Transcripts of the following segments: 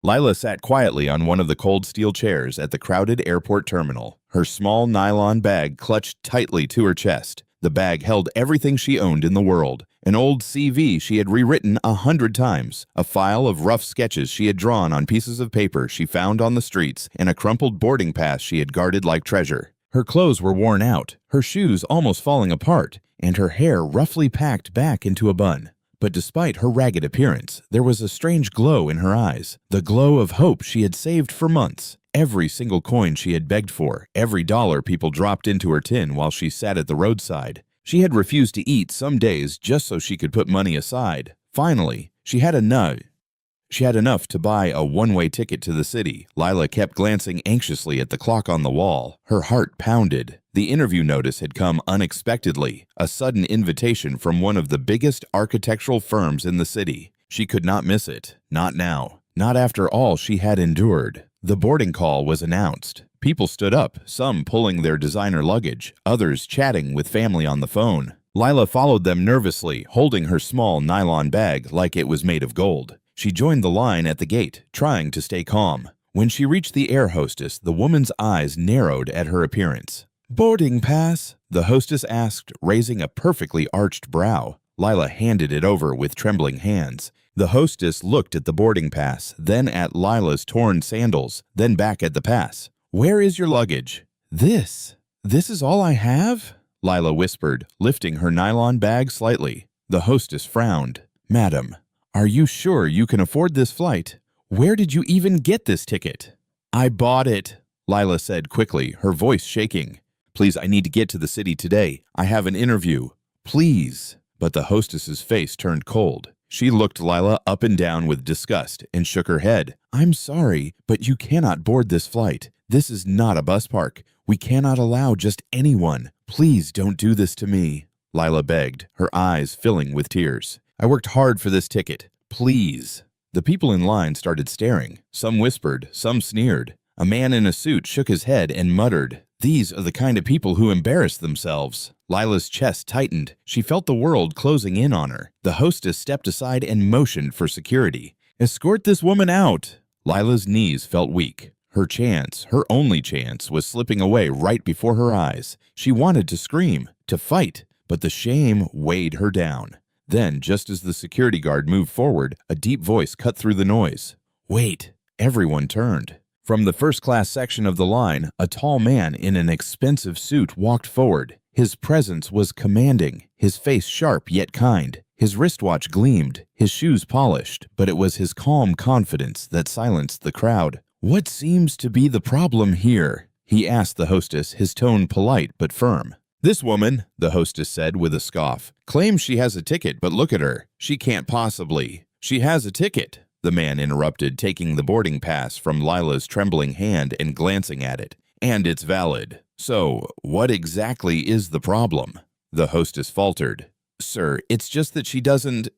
Lila sat quietly on one of the cold steel chairs at the crowded airport terminal, her small nylon bag clutched tightly to her chest. The bag held everything she owned in the world: an old CV she had rewritten 100 times, a file of rough sketches she had drawn on pieces of paper she found on the streets, and a crumpled boarding pass she had guarded like treasure. Her clothes were worn out, her shoes almost falling apart, and her hair roughly packed back into a bun. But despite her ragged appearance, there was a strange glow in her eyes, the glow of hope she had saved for months. Every single coin she had begged for, every dollar people dropped into her tin while she sat at the roadside. She had refused to eat some days just so she could put money aside. Finally, she had enough to buy a one-way ticket to the city. Lila kept glancing anxiously at the clock on the wall. Her heart pounded. The interview notice had come unexpectedly, a sudden invitation from one of the biggest architectural firms in the city. She could not miss it. Not now. Not after all she had endured. The boarding call was announced. People stood up, some pulling their designer luggage, others chatting with family on the phone. Lila followed them nervously, holding her small nylon bag like it was made of gold. She joined the line at the gate, trying to stay calm. When she reached the air hostess, the woman's eyes narrowed at her appearance. "Boarding pass?" the hostess asked, raising a perfectly arched brow. Lila handed it over with trembling hands. The hostess looked at the boarding pass, then at Lila's torn sandals, then back at the pass. "Where is your luggage?" This is all I have?" Lila whispered, lifting her nylon bag slightly. The hostess frowned. "Madam, are you sure you can afford this flight? Where did you even get this ticket?" "I bought it," Lila said quickly, her voice shaking. "Please, I need to get to the city today. I have an interview. Please." But the hostess's face turned cold. She looked Lila up and down with disgust and shook her head. "I'm sorry, but you cannot board this flight. This is not a bus park. We cannot allow just anyone. Please don't do this to me," Lila begged, her eyes filling with tears. "I worked hard for this ticket. Please." The people in line started staring. Some whispered, some sneered. A man in a suit shook his head and muttered, "These are the kind of people who embarrass themselves." Lila's chest tightened. She felt the world closing in on her. The hostess stepped aside and motioned for security. "Escort this woman out." Lila's knees felt weak. Her chance, her only chance, was slipping away right before her eyes. She wanted to scream, to fight, but the shame weighed her down. Then, just as the security guard moved forward, a deep voice cut through the noise. "Wait!" Everyone turned. From the first-class section of the line, a tall man in an expensive suit walked forward. His presence was commanding, his face sharp yet kind. His wristwatch gleamed, his shoes polished, but it was his calm confidence that silenced the crowd. "What seems to be the problem here?" he asked the hostess, his tone polite but firm. "This woman," the hostess said with a scoff, "claims she has a ticket, but look at her. She can't possibly." "She has a ticket," the man interrupted, taking the boarding pass from Lila's trembling hand and glancing at it. "And it's valid. So, what exactly is the problem?" The hostess faltered. "Sir, it's just that she doesn't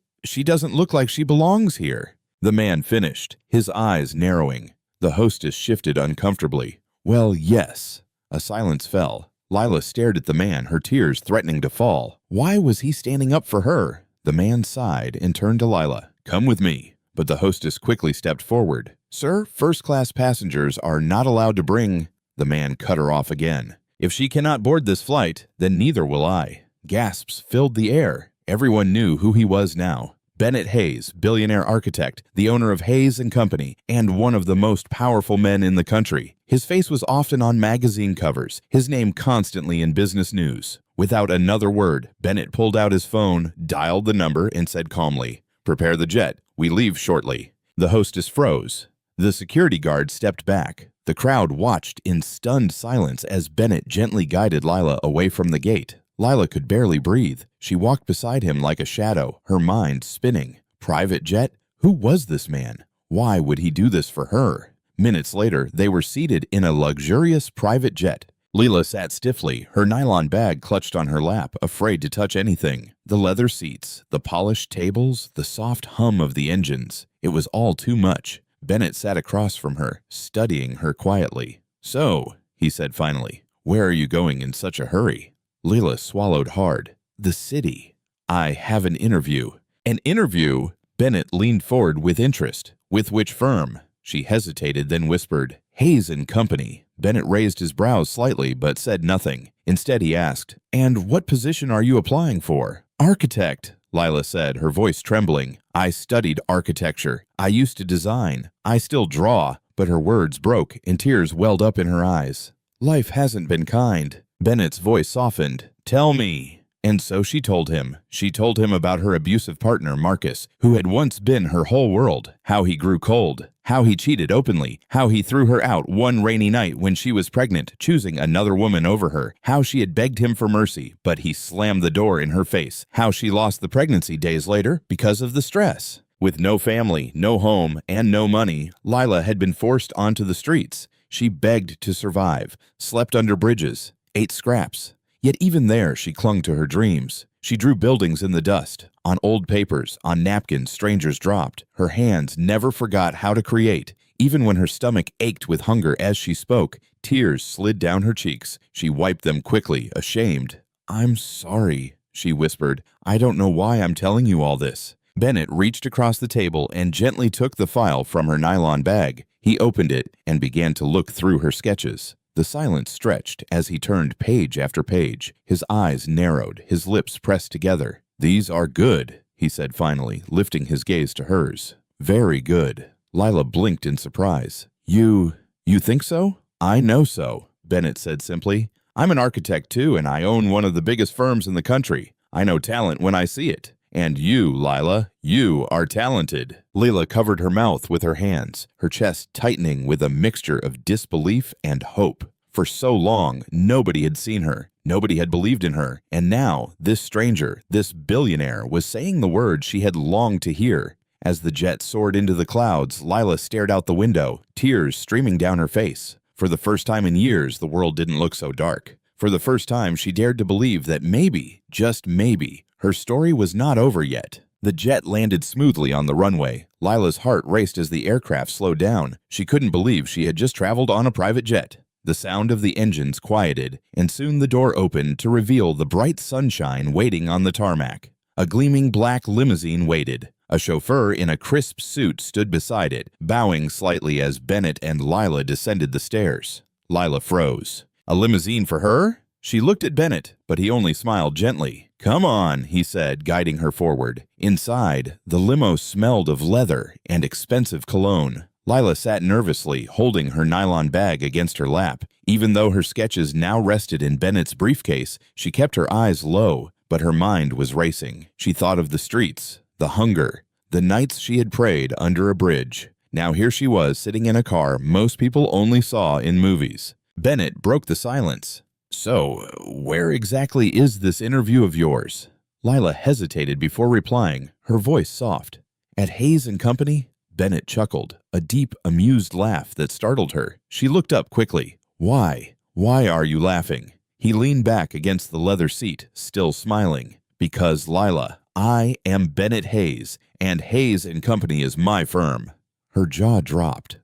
look like she belongs here." The man finished, his eyes narrowing. The hostess shifted uncomfortably. "Well, yes." A silence fell. Lila stared at the man, her tears threatening to fall. Why was he standing up for her? The man sighed and turned to Lila. "Come with me." But the hostess quickly stepped forward. "Sir, first-class passengers are not allowed to bring—" The man cut her off again. "If she cannot board this flight, then neither will I." Gasps filled the air. Everyone knew who he was now. Bennett Hayes, billionaire architect, the owner of Hayes & Company, and one of the most powerful men in the country. His face was often on magazine covers, his name constantly in business news. Without another word, Bennett pulled out his phone, dialed the number, and said calmly, "Prepare the jet. We leave shortly." The hostess froze. The security guard stepped back. The crowd watched in stunned silence as Bennett gently guided Lila away from the gate. Lila could barely breathe. She walked beside him like a shadow, her mind spinning. Private jet? Who was this man? Why would he do this for her? Minutes later, they were seated in a luxurious private jet. Lila sat stiffly, her nylon bag clutched on her lap, afraid to touch anything. The leather seats, the polished tables, the soft hum of the engines. It was all too much. Bennett sat across from her, studying her quietly. "So," he said finally, "where are you going in such a hurry?" Lila swallowed hard. "The city. I have an interview." "An interview?" Bennett leaned forward with interest. "With which firm?" She hesitated, then whispered, Hayes and Company. Bennett raised his brows slightly but said nothing. Instead, he asked, And what position are you applying for? Architect, Lila said, her voice trembling. I studied architecture. I used to design. I still draw. But her words broke and tears welled up in her eyes. Life hasn't been kind. Bennett's voice softened. Tell me. And so she told him. She told him about her abusive partner, Marcus, who had once been her whole world, how he grew cold, how he cheated openly, how he threw her out one rainy night when she was pregnant, choosing another woman over her, how she had begged him for mercy, but he slammed the door in her face, how she lost the pregnancy days later because of the stress. With no family, no home, and no money, Lila had been forced onto the streets. She begged to survive, slept under bridges, ate scraps. Yet even there, she clung to her dreams. She drew buildings in the dust, on old papers, on napkins strangers dropped. Her hands never forgot how to create. Even when her stomach ached with hunger as she spoke, tears slid down her cheeks. She wiped them quickly, ashamed. I'm sorry, she whispered. I don't know why I'm telling you all this. Bennett reached across the table and gently took the file from her nylon bag. He opened it and began to look through her sketches. The silence stretched as he turned page after page. His eyes narrowed, his lips pressed together. These are good, he said finally, lifting his gaze to hers. Very good. Lila blinked in surprise. You think so? I know so, Bennett said simply. I'm an architect too, and I own one of the biggest firms in the country. I know talent when I see it. And you, Lila, you are talented. Lila covered her mouth with her hands, her chest tightening with a mixture of disbelief and hope. For so long, nobody had seen her. Nobody had believed in her. And now, this stranger, this billionaire, was saying the words she had longed to hear. As the jet soared into the clouds, Lila stared out the window, tears streaming down her face. For the first time in years, the world didn't look so dark. For the first time, she dared to believe that maybe, just maybe, her story was not over yet. The jet landed smoothly on the runway. Lila's heart raced as the aircraft slowed down. She couldn't believe she had just traveled on a private jet. The sound of the engines quieted, and soon the door opened to reveal the bright sunshine waiting on the tarmac. A gleaming black limousine waited. A chauffeur in a crisp suit stood beside it, bowing slightly as Bennett and Lila descended the stairs. Lila froze. A limousine for her? She looked at Bennett, but he only smiled gently. Come on, he said, guiding her forward. Inside, the limo smelled of leather and expensive cologne. Lila sat nervously, holding her nylon bag against her lap. Even though her sketches now rested in Bennett's briefcase, she kept her eyes low, but her mind was racing. She thought of the streets, the hunger, the nights she had prayed under a bridge. Now here she was sitting in a car most people only saw in movies. Bennett broke the silence. So, where exactly is this interview of yours? Lila hesitated before replying, her voice soft. At Hayes and Company? Bennett chuckled, a deep, amused laugh that startled her. She looked up quickly. Why? Why are you laughing? He leaned back against the leather seat, still smiling. Because, Lila, I am Bennett Hayes, and Hayes and Company is my firm. Her jaw dropped.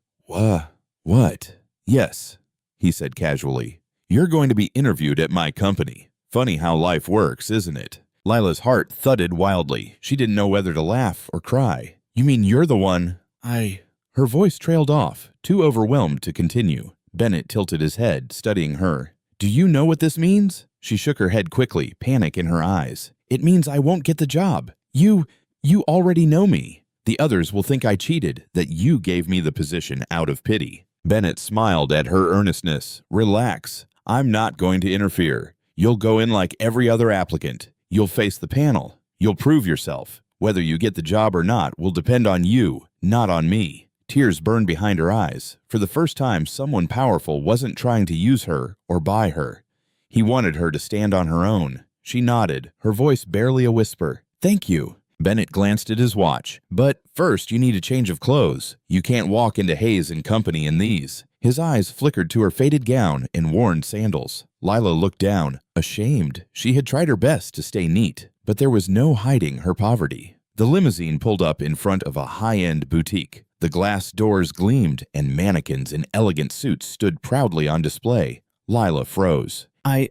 What? Yes, he said casually. You're going to be interviewed at my company. Funny how life works, isn't it? Lila's heart thudded wildly. She didn't know whether to laugh or cry. You mean you're the one? Her voice trailed off, too overwhelmed to continue. Bennett tilted his head, studying her. Do you know what this means? She shook her head quickly, panic in her eyes. It means I won't get the job. You already know me. The others will think I cheated, that you gave me the position out of pity. Bennett smiled at her earnestness. Relax. I'm not going to interfere. You'll go in like every other applicant. You'll face the panel. You'll prove yourself. Whether you get the job or not will depend on you, not on me. Tears burned behind her eyes. For the first time, someone powerful wasn't trying to use her or buy her. He wanted her to stand on her own. She nodded, her voice barely a whisper. Thank you. Bennett glanced at his watch. But first, you need a change of clothes. You can't walk into Hayes and Company in these. His eyes flickered to her faded gown and worn sandals. Lila looked down, ashamed. She had tried her best to stay neat, but there was no hiding her poverty. The limousine pulled up in front of a high-end boutique. The glass doors gleamed, and mannequins in elegant suits stood proudly on display. Lila froze. I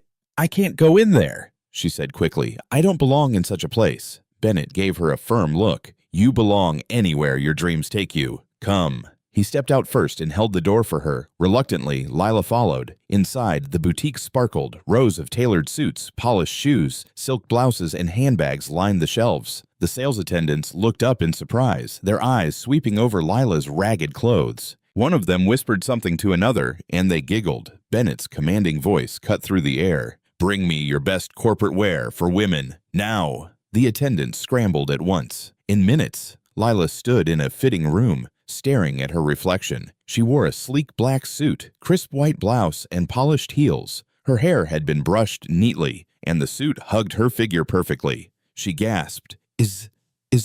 can't go in there, she said quickly. I don't belong in such a place. Bennett gave her a firm look. You belong anywhere your dreams take you. Come. He stepped out first and held the door for her. Reluctantly, Lila followed. Inside, the boutique sparkled. Rows of tailored suits, polished shoes, silk blouses, and handbags lined the shelves. The sales attendants looked up in surprise, their eyes sweeping over Lila's ragged clothes. One of them whispered something to another, and they giggled. Bennett's commanding voice cut through the air. "Bring me your best corporate wear for women, now!" The attendants scrambled at once. In minutes, Lila stood in a fitting room, staring at her reflection. She wore a sleek black suit, crisp white blouse, and polished heels. Her hair had been brushed neatly, and the suit hugged her figure perfectly. She gasped, Is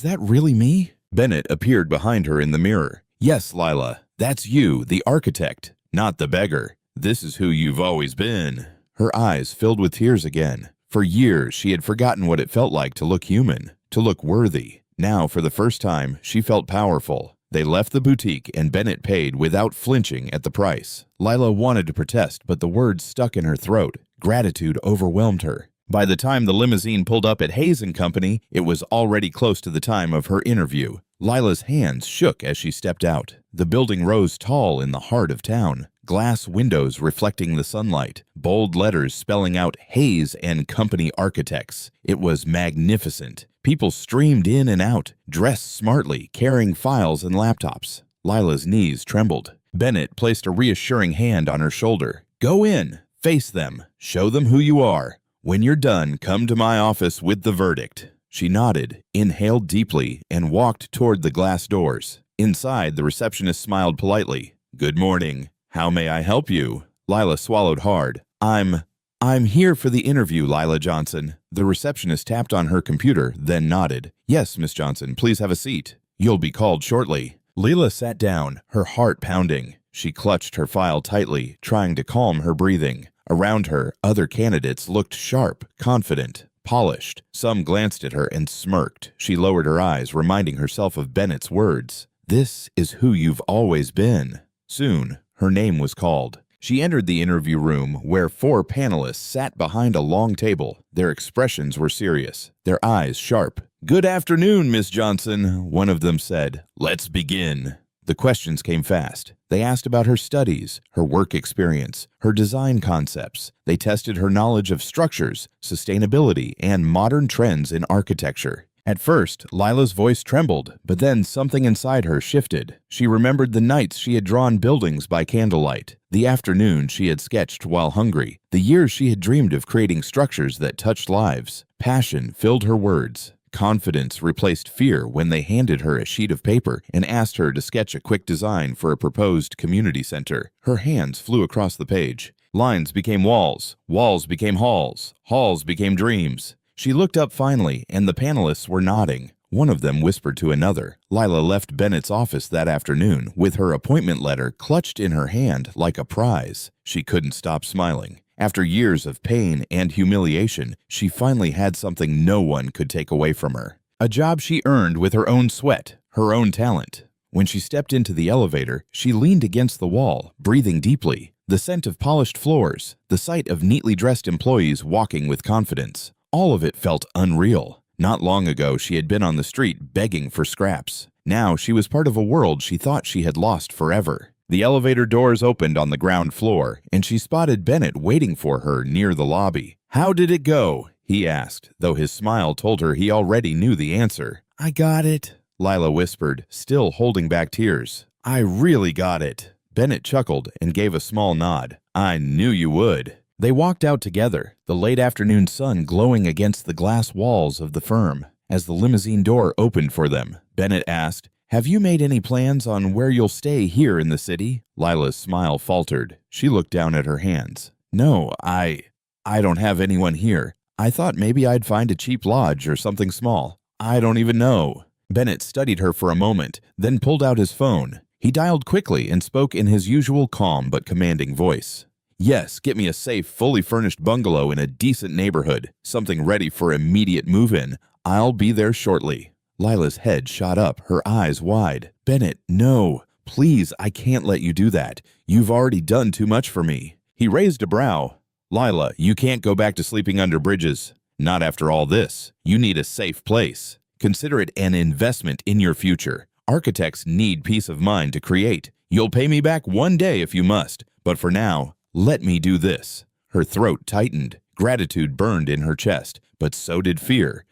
that really me?" Bennett appeared behind her in the mirror. "Yes, Lila, that's you, the architect, not the beggar. This is who you've always been." Her eyes filled with tears again. For years, she had forgotten what it felt like to look human, to look worthy. Now, for the first time, she felt powerful. They left the boutique, and Bennett paid without flinching at the price. Lila wanted to protest, but the words stuck in her throat. Gratitude overwhelmed her. By the time the limousine pulled up at Hayes & Company, it was already close to the time of her interview. Lila's hands shook as she stepped out. The building rose tall in the heart of town. Glass windows reflecting the sunlight. Bold letters spelling out Hayes & Company Architects. It was magnificent. People streamed in and out, dressed smartly, carrying files and laptops. Lila's knees trembled. Bennett placed a reassuring hand on her shoulder. "Go in. Face them. Show them who you are. When you're done, come to my office with the verdict." She nodded, inhaled deeply, and walked toward the glass doors. Inside, the receptionist smiled politely. "Good morning. How may I help you?" Lila swallowed hard. I'm here for the interview, Lila Johnson." The receptionist tapped on her computer, then nodded. "Yes, Miss Johnson, please have a seat. You'll be called shortly." Lila sat down, her heart pounding. She clutched her file tightly, trying to calm her breathing. Around her, other candidates looked sharp, confident, polished. Some glanced at her and smirked. She lowered her eyes, reminding herself of Bennett's words. "This is who you've always been." Soon, her name was called. She entered the interview room, where 4 panelists sat behind a long table. Their expressions were serious, their eyes sharp. "Good afternoon, Miss Johnson," one of them said. "Let's begin." The questions came fast. They asked about her studies, her work experience, her design concepts. They tested her knowledge of structures, sustainability, and modern trends in architecture. At first, Lila's voice trembled, but then something inside her shifted. She remembered the nights she had drawn buildings by candlelight, the afternoons she had sketched while hungry, the years she had dreamed of creating structures that touched lives. Passion filled her words. Confidence replaced fear when they handed her a sheet of paper and asked her to sketch a quick design for a proposed community center. Her hands flew across the page. Lines became walls, walls became halls, halls became dreams. She looked up finally, and the panelists were nodding. One of them whispered to another. Lila left Bennett's office that afternoon with her appointment letter clutched in her hand like a prize. She couldn't stop smiling. After years of pain and humiliation, she finally had something no one could take away from her. A job she earned with her own sweat, her own talent. When she stepped into the elevator, she leaned against the wall, breathing deeply. The scent of polished floors, the sight of neatly dressed employees walking with confidence. All of it felt unreal. Not long ago, she had been on the street begging for scraps. Now she was part of a world she thought she had lost forever. The elevator doors opened on the ground floor, and she spotted Bennett waiting for her near the lobby. "How did it go?" he asked, though his smile told her he already knew the answer. "I got it," Lila whispered, still holding back tears. "I really got it." Bennett chuckled and gave a small nod. "I knew you would." They walked out together, the late afternoon sun glowing against the glass walls of the firm. As the limousine door opened for them, Bennett asked, "Have you made any plans on where you'll stay here in the city?" Lila's smile faltered. She looked down at her hands. "No, I don't have anyone here. I thought maybe I'd find a cheap lodge or something small. I don't even know." Bennett studied her for a moment, then pulled out his phone. He dialed quickly and spoke in his usual calm but commanding voice. "Yes, get me a safe, fully furnished bungalow in a decent neighborhood, something ready for immediate move-in. I'll be there shortly." Lila's head shot up, her eyes wide. "Bennett, no. Please, I can't let you do that. You've already done too much for me." He raised a brow. "Lila, you can't go back to sleeping under bridges. Not after all this. You need a safe place. Consider it an investment in your future. Architects need peace of mind to create. You'll pay me back one day if you must, but for now, let me do this." Her throat tightened. Gratitude burned in her chest, but so did fear.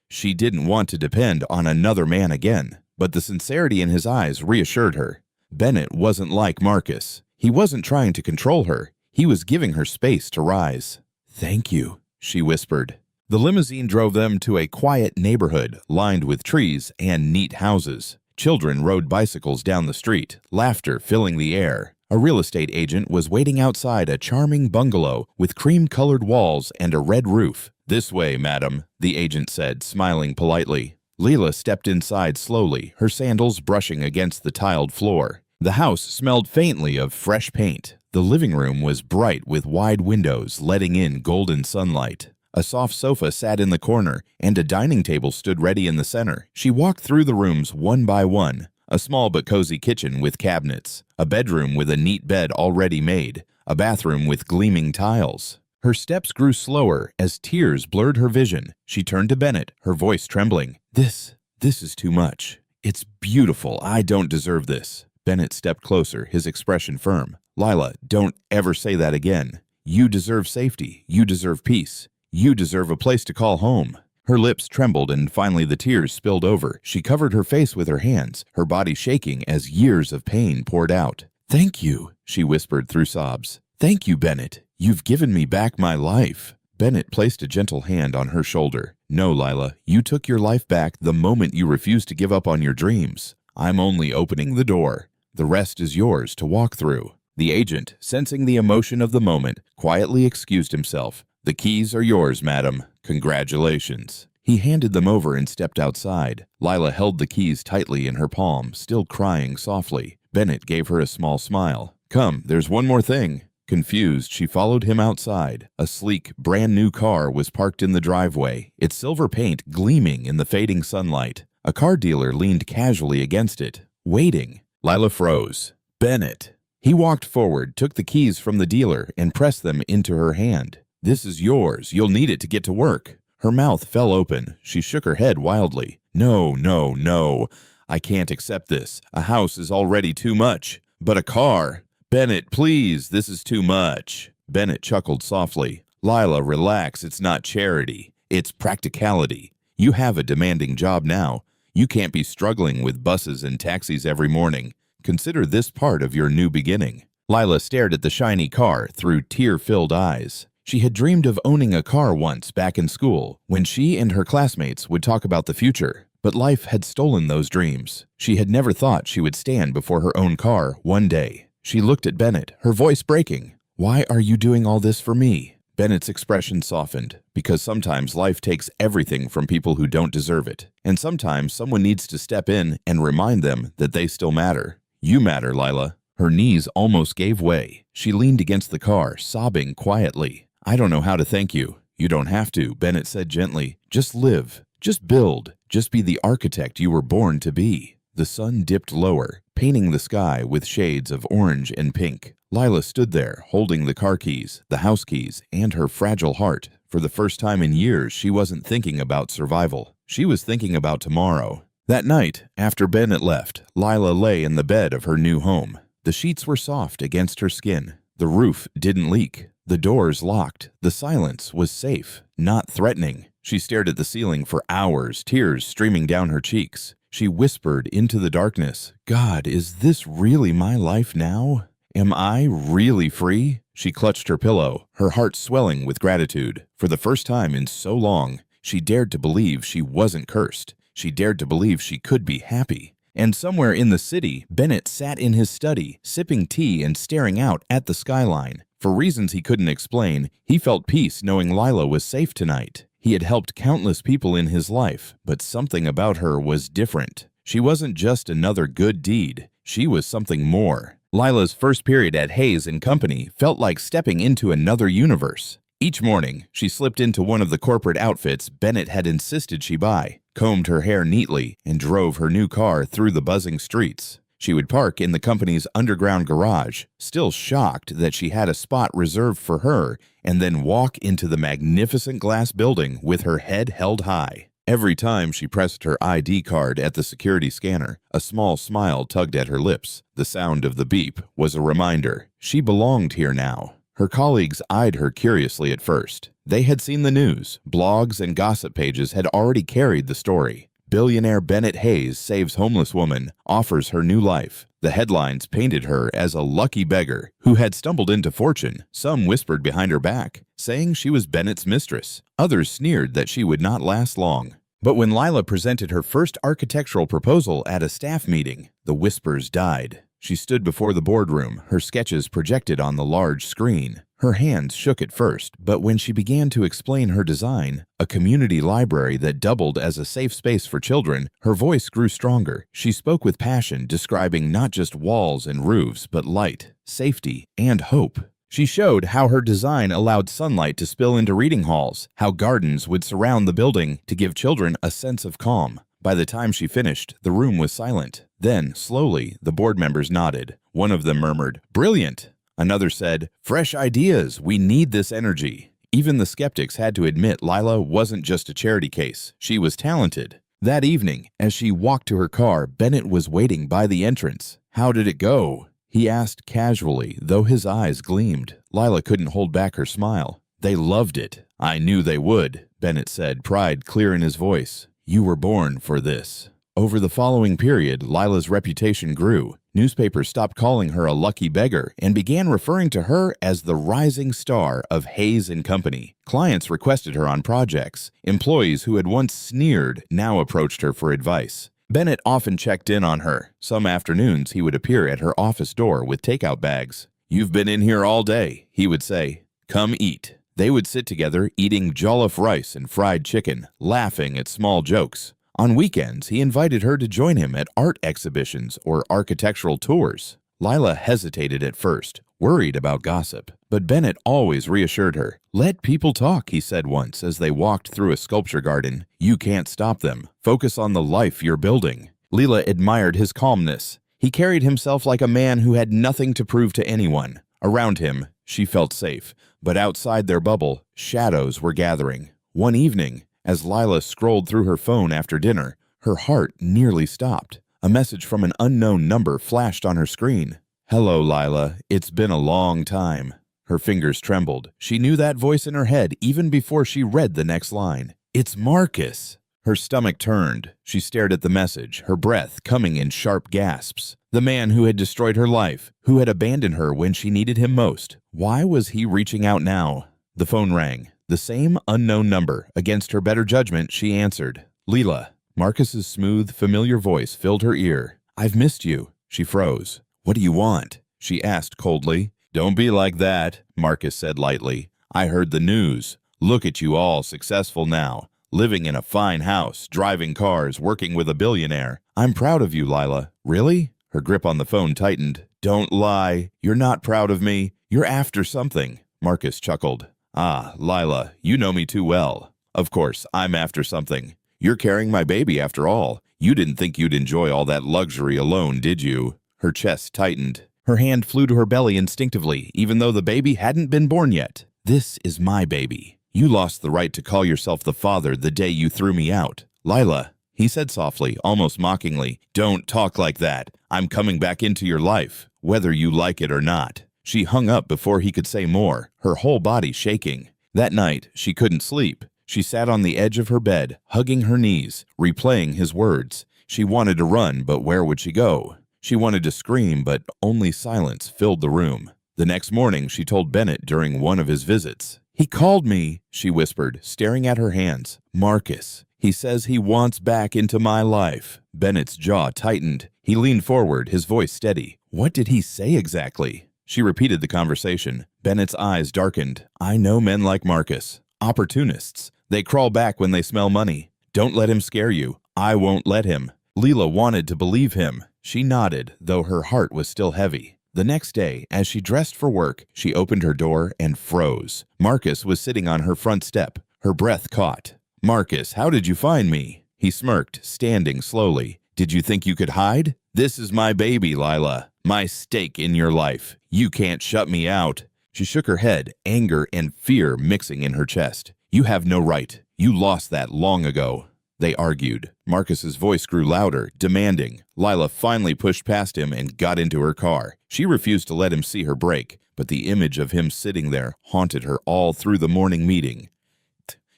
She didn't want to depend on another man again, but the sincerity in his eyes reassured her. Bennett wasn't like Marcus. He wasn't trying to control her. He was giving her space to rise. "Thank you," she whispered. The limousine drove them to a quiet neighborhood lined with trees and neat houses. Children rode bicycles down the street, laughter filling the air. A real estate agent was waiting outside a charming bungalow with cream-colored walls and a red roof. "This way, madam," the agent said, smiling politely. Lila stepped inside slowly, her sandals brushing against the tiled floor. The house smelled faintly of fresh paint. The living room was bright with wide windows letting in golden sunlight. A soft sofa sat in the corner, and a dining table stood ready in the center. She walked through the rooms one by one. A small but cozy kitchen with cabinets, a bedroom with a neat bed already made, a bathroom with gleaming tiles. Her steps grew slower as tears blurred her vision. She turned to Bennett, her voice trembling. This is too much. It's beautiful. I don't deserve this." Bennett stepped closer, his expression firm. "Lila, don't ever say that again. You deserve safety. You deserve peace. You deserve a place to call home." Her lips trembled and finally the tears spilled over. She covered her face with her hands, her body shaking as years of pain poured out. "Thank you," she whispered through sobs. "Thank you, Bennett. You've given me back my life." Bennett placed a gentle hand on her shoulder. "No, Lila, you took your life back the moment you refused to give up on your dreams. I'm only opening the door. The rest is yours to walk through." The agent, sensing the emotion of the moment, quietly excused himself. "The keys are yours, madam. Congratulations." He handed them over and stepped outside. Lila held the keys tightly in her palm, still crying softly. Bennett gave her a small smile. "Come, there's one more thing." Confused, she followed him outside. A sleek, brand-new car was parked in the driveway, its silver paint gleaming in the fading sunlight. A car dealer leaned casually against it, waiting. Lila froze. "Bennett." He walked forward, took the keys from the dealer, and pressed them into her hand. "This is yours. You'll need it to get to work." Her mouth fell open. She shook her head wildly. "No, no, no. I can't accept this. A house is already too much. But a car. Bennett, please, this is too much." Bennett chuckled softly. "Lila, relax. It's not charity. It's practicality. You have a demanding job now. You can't be struggling with buses and taxis every morning. Consider this part of your new beginning." Lila stared at the shiny car through tear-filled eyes. She had dreamed of owning a car once back in school, when she and her classmates would talk about the future. But life had stolen those dreams. She had never thought she would stand before her own car one day. She looked at Bennett, her voice breaking. "Why are you doing all this for me?" Bennett's expression softened, because sometimes life takes everything from people who don't deserve it. And sometimes someone needs to step in and remind them that they still matter. "You matter, Lila." Her knees almost gave way. She leaned against the car, sobbing quietly. "I don't know how to thank you." "You don't have to," Bennett said gently. "Just live. Just build. Just be the architect you were born to be." The sun dipped lower, painting the sky with shades of orange and pink. Lila stood there, holding the car keys, the house keys, and her fragile heart. For the first time in years, she wasn't thinking about survival. She was thinking about tomorrow. That night, after Bennett left, Lila lay in the bed of her new home. The sheets were soft against her skin. The roof didn't leak. The doors locked. The silence was safe, not threatening. She stared at the ceiling for hours, tears streaming down her cheeks. She whispered into the darkness, "God, is this really my life now? Am I really free?" She clutched her pillow, her heart swelling with gratitude. For the first time in so long, she dared to believe she wasn't cursed. She dared to believe she could be happy. And somewhere in the city, Bennett sat in his study, sipping tea and staring out at the skyline. For reasons he couldn't explain, he felt peace knowing Lila was safe tonight. He had helped countless people in his life, but something about her was different. She wasn't just another good deed. She was something more. Lila's first period at Hayes and Company felt like stepping into another universe. Each morning, she slipped into one of the corporate outfits Bennett had insisted she buy, combed her hair neatly, and drove her new car through the buzzing streets. She would park in the company's underground garage, still shocked that she had a spot reserved for her, and then walk into the magnificent glass building with her head held high. Every time she pressed her ID card at the security scanner, a small smile tugged at her lips. The sound of the beep was a reminder. She belonged here now. Her colleagues eyed her curiously at first. They had seen the news. Blogs and gossip pages had already carried the story. Billionaire Bennett Hayes saves homeless woman, offers her new life. The headlines painted her as a lucky beggar who had stumbled into fortune. Some whispered behind her back, saying she was Bennett's mistress. Others sneered that she would not last long. But when Lila presented her first architectural proposal at a staff meeting, the whispers died. She stood before the boardroom, her sketches projected on the large screen. Her hands shook at first, but when she began to explain her design, a community library that doubled as a safe space for children, her voice grew stronger. She spoke with passion, describing not just walls and roofs, but light, safety, and hope. She showed how her design allowed sunlight to spill into reading halls, how gardens would surround the building to give children a sense of calm. By the time she finished, the room was silent. Then, slowly, the board members nodded. One of them murmured, "Brilliant!" Another said, "Fresh ideas! We need this energy." Even the skeptics had to admit Lila wasn't just a charity case. She was talented. That evening, as she walked to her car, Bennett was waiting by the entrance. "How did it go?" he asked casually, though his eyes gleamed. Lila couldn't hold back her smile. "They loved it. I knew they would," Bennett said, pride clear in his voice. "You were born for this." Over the following period, Lila's reputation grew. Newspapers stopped calling her a lucky beggar and began referring to her as the rising star of Hayes & Company. Clients requested her on projects. Employees who had once sneered now approached her for advice. Bennett often checked in on her. Some afternoons, he would appear at her office door with takeout bags. "You've been in here all day," he would say. "Come eat." They would sit together eating jollof rice and fried chicken, laughing at small jokes. On weekends, he invited her to join him at art exhibitions or architectural tours. Lila hesitated at first, worried about gossip, but Bennett always reassured her. "Let people talk," he said once as they walked through a sculpture garden. "You can't stop them. Focus on the life you're building." Lila admired his calmness. He carried himself like a man who had nothing to prove to anyone. Around him, she felt safe, but outside their bubble, shadows were gathering. One evening, as Lila scrolled through her phone after dinner, her heart nearly stopped. A message from an unknown number flashed on her screen. "Hello, Lila. It's been a long time." Her fingers trembled. She knew that voice in her head even before she read the next line. "It's Marcus." Her stomach turned. She stared at the message, her breath coming in sharp gasps. The man who had destroyed her life, who had abandoned her when she needed him most. Why was he reaching out now? The phone rang. The same unknown number. Against her better judgment, she answered. "Lila." Marcus's smooth, familiar voice filled her ear. "I've missed you." She froze. "What do you want?" she asked coldly. "Don't be like that," Marcus said lightly. "I heard the news. Look at you all successful now. Living in a fine house, driving cars, working with a billionaire. I'm proud of you, Lila." "Really?" Her grip on the phone tightened. "Don't lie. You're not proud of me. You're after something." Marcus chuckled. "Ah, Lila, you know me too well. Of course, I'm after something. You're carrying my baby after all. You didn't think you'd enjoy all that luxury alone, did you?" Her chest tightened. Her hand flew to her belly instinctively, even though the baby hadn't been born yet. "This is my baby. You lost the right to call yourself the father the day you threw me out." "Lila," he said softly, almost mockingly, "don't talk like that. I'm coming back into your life, whether you like it or not." She hung up before he could say more, her whole body shaking. That night, she couldn't sleep. She sat on the edge of her bed, hugging her knees, replaying his words. She wanted to run, but where would she go? She wanted to scream, but only silence filled the room. The next morning, she told Bennett during one of his visits. "He called me," she whispered, staring at her hands. "Marcus. He says he wants back into my life." Bennett's jaw tightened. He leaned forward, his voice steady. "What did he say exactly?" She repeated the conversation. Bennett's eyes darkened. "I know men like Marcus. Opportunists. They crawl back when they smell money. Don't let him scare you. I won't let him." Lila wanted to believe him. She nodded, though her heart was still heavy. The next day, as she dressed for work, she opened her door and froze. Marcus was sitting on her front step, her breath caught. "Marcus, how did you find me?" He smirked, standing slowly. "Did you think you could hide? This is my baby, Lila. My stake in your life. You can't shut me out." She shook her head, anger and fear mixing in her chest. "You have no right. You lost that long ago." They argued. Marcus's voice grew louder, demanding. Lila finally pushed past him and got into her car. She refused to let him see her break, but the image of him sitting there haunted her all through the morning meeting.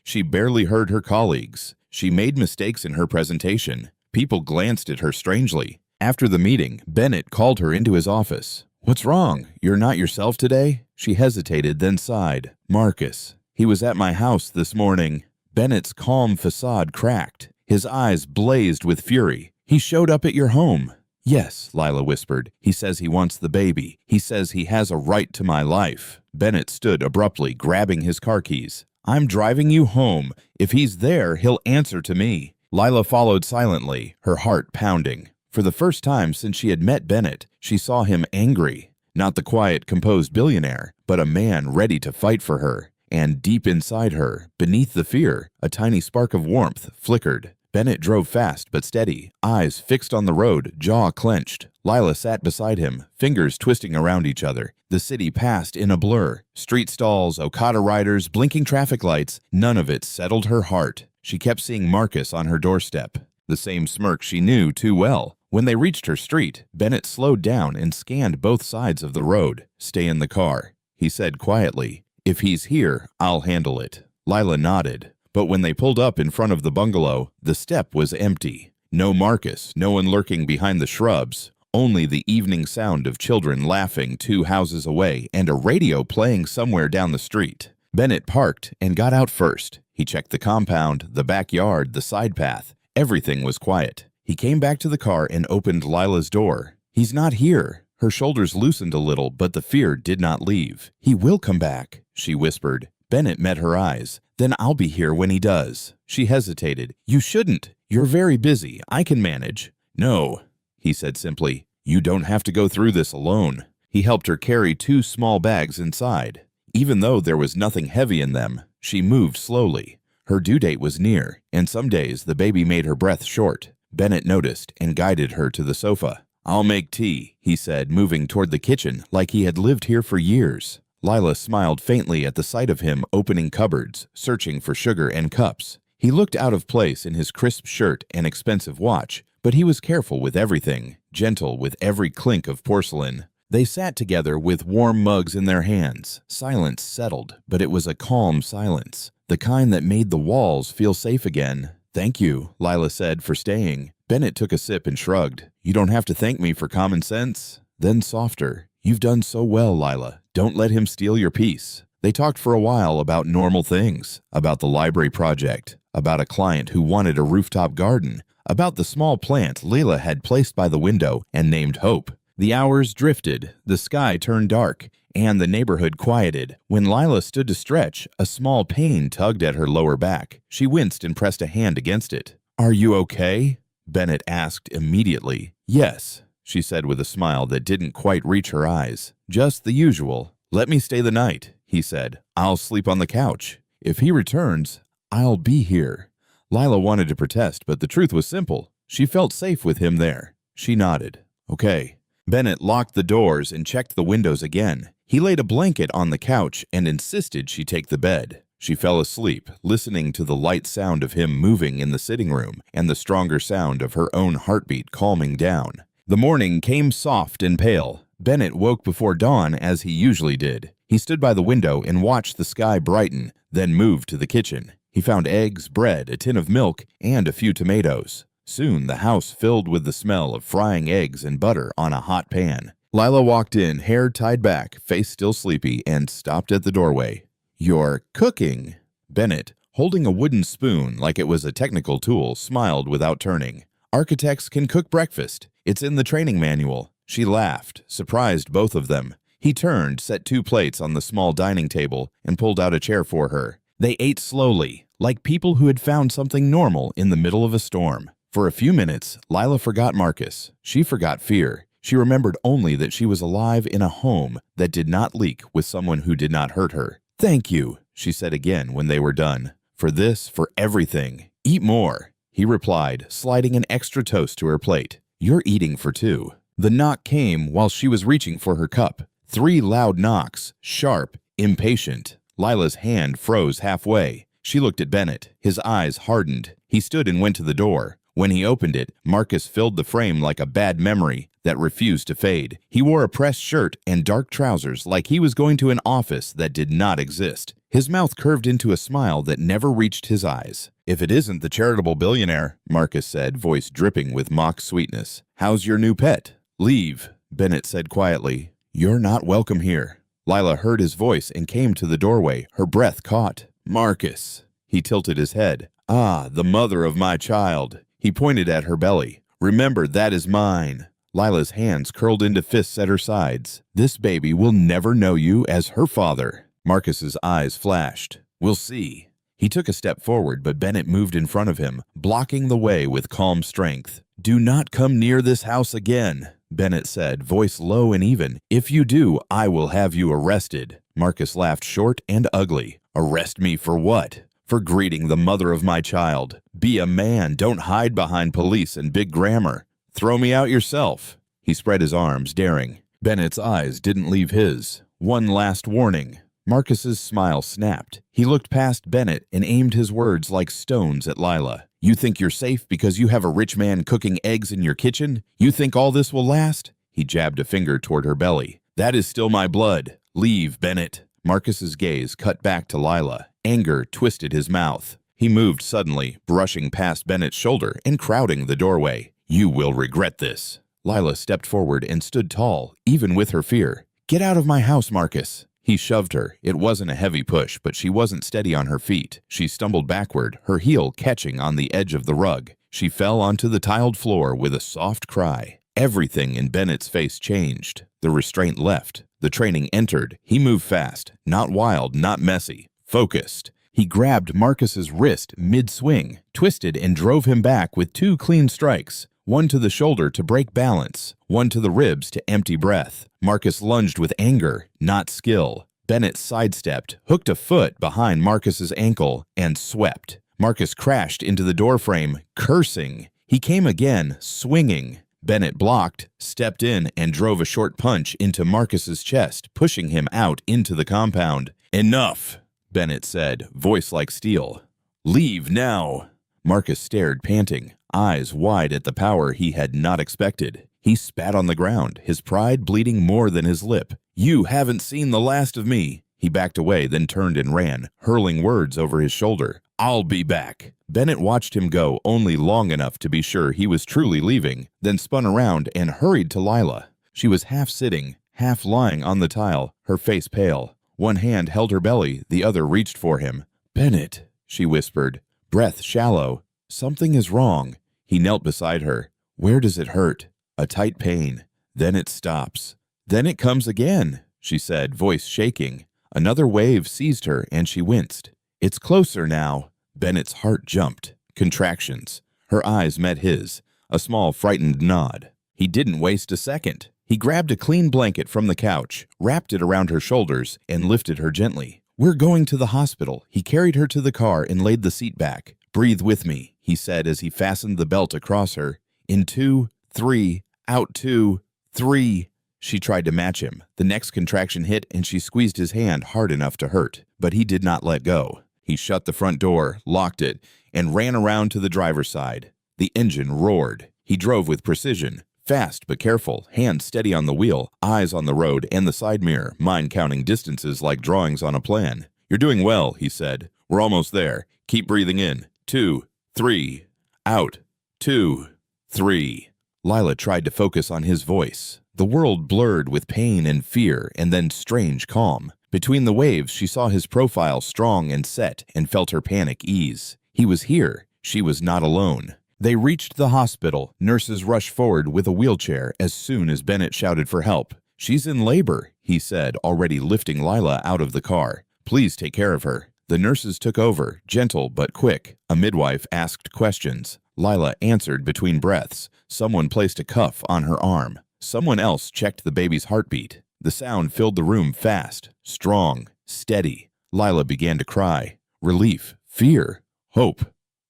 She barely heard her colleagues. She made mistakes in her presentation. People glanced at her strangely. After the meeting, Bennett called her into his office. "What's wrong? You're not yourself today?" She hesitated, then sighed. "Marcus. He was at my house this morning." Bennett's calm facade cracked. His eyes blazed with fury. "He showed up at your home." "Yes," Lila whispered. "He says he wants the baby. He says he has a right to my life." Bennett stood abruptly, grabbing his car keys. "I'm driving you home. If he's there, he'll answer to me." Lila followed silently, her heart pounding. For the first time since she had met Bennett, she saw him angry. Not the quiet, composed billionaire, but a man ready to fight for her. And deep inside her, beneath the fear, a tiny spark of warmth flickered. Bennett drove fast but steady, eyes fixed on the road, jaw clenched. Lila sat beside him, fingers twisting around each other. The city passed in a blur. Street stalls, Okada riders, blinking traffic lights, none of it settled her heart. She kept seeing Marcus on her doorstep, the same smirk she knew too well. When they reached her street, Bennett slowed down and scanned both sides of the road. "Stay in the car," he said quietly. "If he's here, I'll handle it." Lila nodded, but when they pulled up in front of the bungalow, the step was empty. No Marcus, no one lurking behind the shrubs, only the evening sound of children laughing 2 houses away and a radio playing somewhere down the street. Bennett parked and got out first. He checked the compound, the backyard, the side path. Everything was quiet. He came back to the car and opened Lila's door. "He's not here." Her shoulders loosened a little, but the fear did not leave. "He will come back," she whispered. Bennett met her eyes. "Then I'll be here when he does." She hesitated. "You shouldn't. You're very busy. I can manage." "No," he said simply. "You don't have to go through this alone." He helped her carry 2 small bags inside. Even though there was nothing heavy in them, she moved slowly. Her due date was near, and some days the baby made her breath short. Bennett noticed and guided her to the sofa. "I'll make tea," he said, moving toward the kitchen like he had lived here for years. Lila smiled faintly at the sight of him opening cupboards, searching for sugar and cups. He looked out of place in his crisp shirt and expensive watch, but he was careful with everything, gentle with every clink of porcelain. They sat together with warm mugs in their hands. Silence settled, but it was a calm silence, the kind that made the walls feel safe again. "Thank you," Lila said, "for staying." Bennett took a sip and shrugged. "You don't have to thank me for common sense." Then softer, "You've done so well, Lila. Don't let him steal your peace." They talked for a while about normal things, about the library project, about a client who wanted a rooftop garden, about the small plant Lila had placed by the window and named Hope. The hours drifted, the sky turned dark, and the neighborhood quieted. When Lila stood to stretch, a small pain tugged at her lower back. She winced and pressed a hand against it. "Are you okay?" Bennett asked immediately. "Yes," she said with a smile that didn't quite reach her eyes. "Just the usual." "Let me stay the night," he said. "I'll sleep on the couch. If he returns, I'll be here." Lila wanted to protest, but the truth was simple. She felt safe with him there. She nodded. "Okay." Bennett locked the doors and checked the windows again. He laid a blanket on the couch and insisted she take the bed. She fell asleep, listening to the light sound of him moving in the sitting room and the stronger sound of her own heartbeat calming down. The morning came soft and pale. Bennett woke before dawn as he usually did. He stood by the window and watched the sky brighten, then moved to the kitchen. He found eggs, bread, a tin of milk, and a few tomatoes. Soon the house filled with the smell of frying eggs and butter on a hot pan. Lila walked in, hair tied back, face still sleepy, and stopped at the doorway. "You're cooking." Bennett, holding a wooden spoon like it was a technical tool, smiled without turning. "Architects can cook breakfast. It's in the training manual." She laughed, surprised both of them. He turned, set 2 plates on the small dining table, and pulled out a chair for her. They ate slowly, like people who had found something normal in the middle of a storm. For a few minutes, Lila forgot Marcus. She forgot fear. She remembered only that she was alive in a home that did not leak with someone who did not hurt her. "Thank you," she said again when they were done. "For this, for everything. Eat more," he replied, sliding an extra toast to her plate. "You're eating for 2. The knock came while she was reaching for her cup. 3 loud knocks, sharp, impatient. Lila's hand froze halfway. She looked at Bennett. His eyes hardened. He stood and went to the door. When he opened it, Marcus filled the frame like a bad memory that refused to fade. He wore a pressed shirt and dark trousers like he was going to an office that did not exist. His mouth curved into a smile that never reached his eyes. "If it isn't the charitable billionaire," Marcus said, voice dripping with mock sweetness. "How's your new pet?" "Leave," Bennett said quietly. "You're not welcome here." Lila heard his voice and came to the doorway, her breath caught. "Marcus." He tilted his head. "Ah, the mother of my child." He pointed at her belly. "Remember, that is mine." Lila's hands curled into fists at her sides. "This baby will never know you as her father." Marcus's eyes flashed. "We'll see." He took a step forward, but Bennett moved in front of him, blocking the way with calm strength. "Do not come near this house again," Bennett said, voice low and even. "If you do, I will have you arrested." Marcus laughed short and ugly. "Arrest me for what?" "For greeting the mother of my child. Be a man, don't hide behind police and big grammar. Throw me out yourself." He spread his arms, daring. Bennett's eyes didn't leave his. One last warning. Marcus's smile snapped. He looked past Bennett and aimed his words like stones at Lila. "You think you're safe because you have a rich man cooking eggs in your kitchen? You think all this will last?" He jabbed a finger toward her belly. "That is still my blood. Leave, Bennett." Marcus's gaze cut back to Lila. Anger twisted his mouth. He moved suddenly, brushing past Bennett's shoulder and crowding the doorway. "You will regret this." Lila stepped forward and stood tall, even with her fear. "Get out of my house, Marcus." He shoved her. It wasn't a heavy push, but she wasn't steady on her feet. She stumbled backward, her heel catching on the edge of the rug. She fell onto the tiled floor with a soft cry. Everything in Bennett's face changed. The restraint left. The training entered. He moved fast, not wild, not messy, focused. He grabbed Marcus's wrist mid-swing, twisted and drove him back with 2 clean strikes. One to the shoulder to break balance, one to the ribs to empty breath. Marcus lunged with anger, not skill. Bennett sidestepped, hooked a foot behind Marcus's ankle, and swept. Marcus crashed into the doorframe, cursing. He came again, swinging. Bennett blocked, stepped in, and drove a short punch into Marcus's chest, pushing him out into the compound. "Enough," Bennett said, voice like steel. "Leave now." Marcus stared, panting, eyes wide at the power he had not expected. He spat on the ground, his pride bleeding more than his lip. "You haven't seen the last of me." He backed away, then turned and ran, hurling words over his shoulder. "I'll be back." Bennett watched him go only long enough to be sure he was truly leaving, then spun around and hurried to Lila. She was half sitting, half lying on the tile, her face pale. One hand held her belly, the other reached for him. "Bennett," she whispered, breath shallow. "Something is wrong." He knelt beside her. "Where does it hurt?" "A tight pain. Then it stops." "Then it comes again," she said, voice shaking. Another wave seized her and she winced. "It's closer now." Bennett's heart jumped. Contractions. Her eyes met his. A small, frightened nod. He didn't waste a second. He grabbed a clean blanket from the couch, wrapped it around her shoulders, and lifted her gently. "We're going to the hospital." He carried her to the car and laid the seat back. "Breathe with me," he said as he fastened the belt across her. "In 2, 3, out 2, 3. She tried to match him. The next contraction hit and she squeezed his hand hard enough to hurt, but he did not let go. He shut the front door, locked it, and ran around to the driver's side. The engine roared. He drove with precision, fast but careful, hands steady on the wheel, eyes on the road and the side mirror, mind counting distances like drawings on a plan. "You're doing well," he said. "We're almost there. Keep breathing in. 2, 3, out. 2, 3. Lila tried to focus on his voice. The world blurred with pain and fear and then strange calm. Between the waves, she saw his profile strong and set and felt her panic ease. He was here. She was not alone. They reached the hospital. Nurses rushed forward with a wheelchair as soon as Bennett shouted for help. "She's in labor," he said, already lifting Lila out of the car. "Please take care of her." The nurses took over, gentle but quick. A midwife asked questions. Lila answered between breaths. Someone placed a cuff on her arm. Someone else checked the baby's heartbeat. The sound filled the room fast, strong, steady. Lila began to cry. Relief, fear, hope,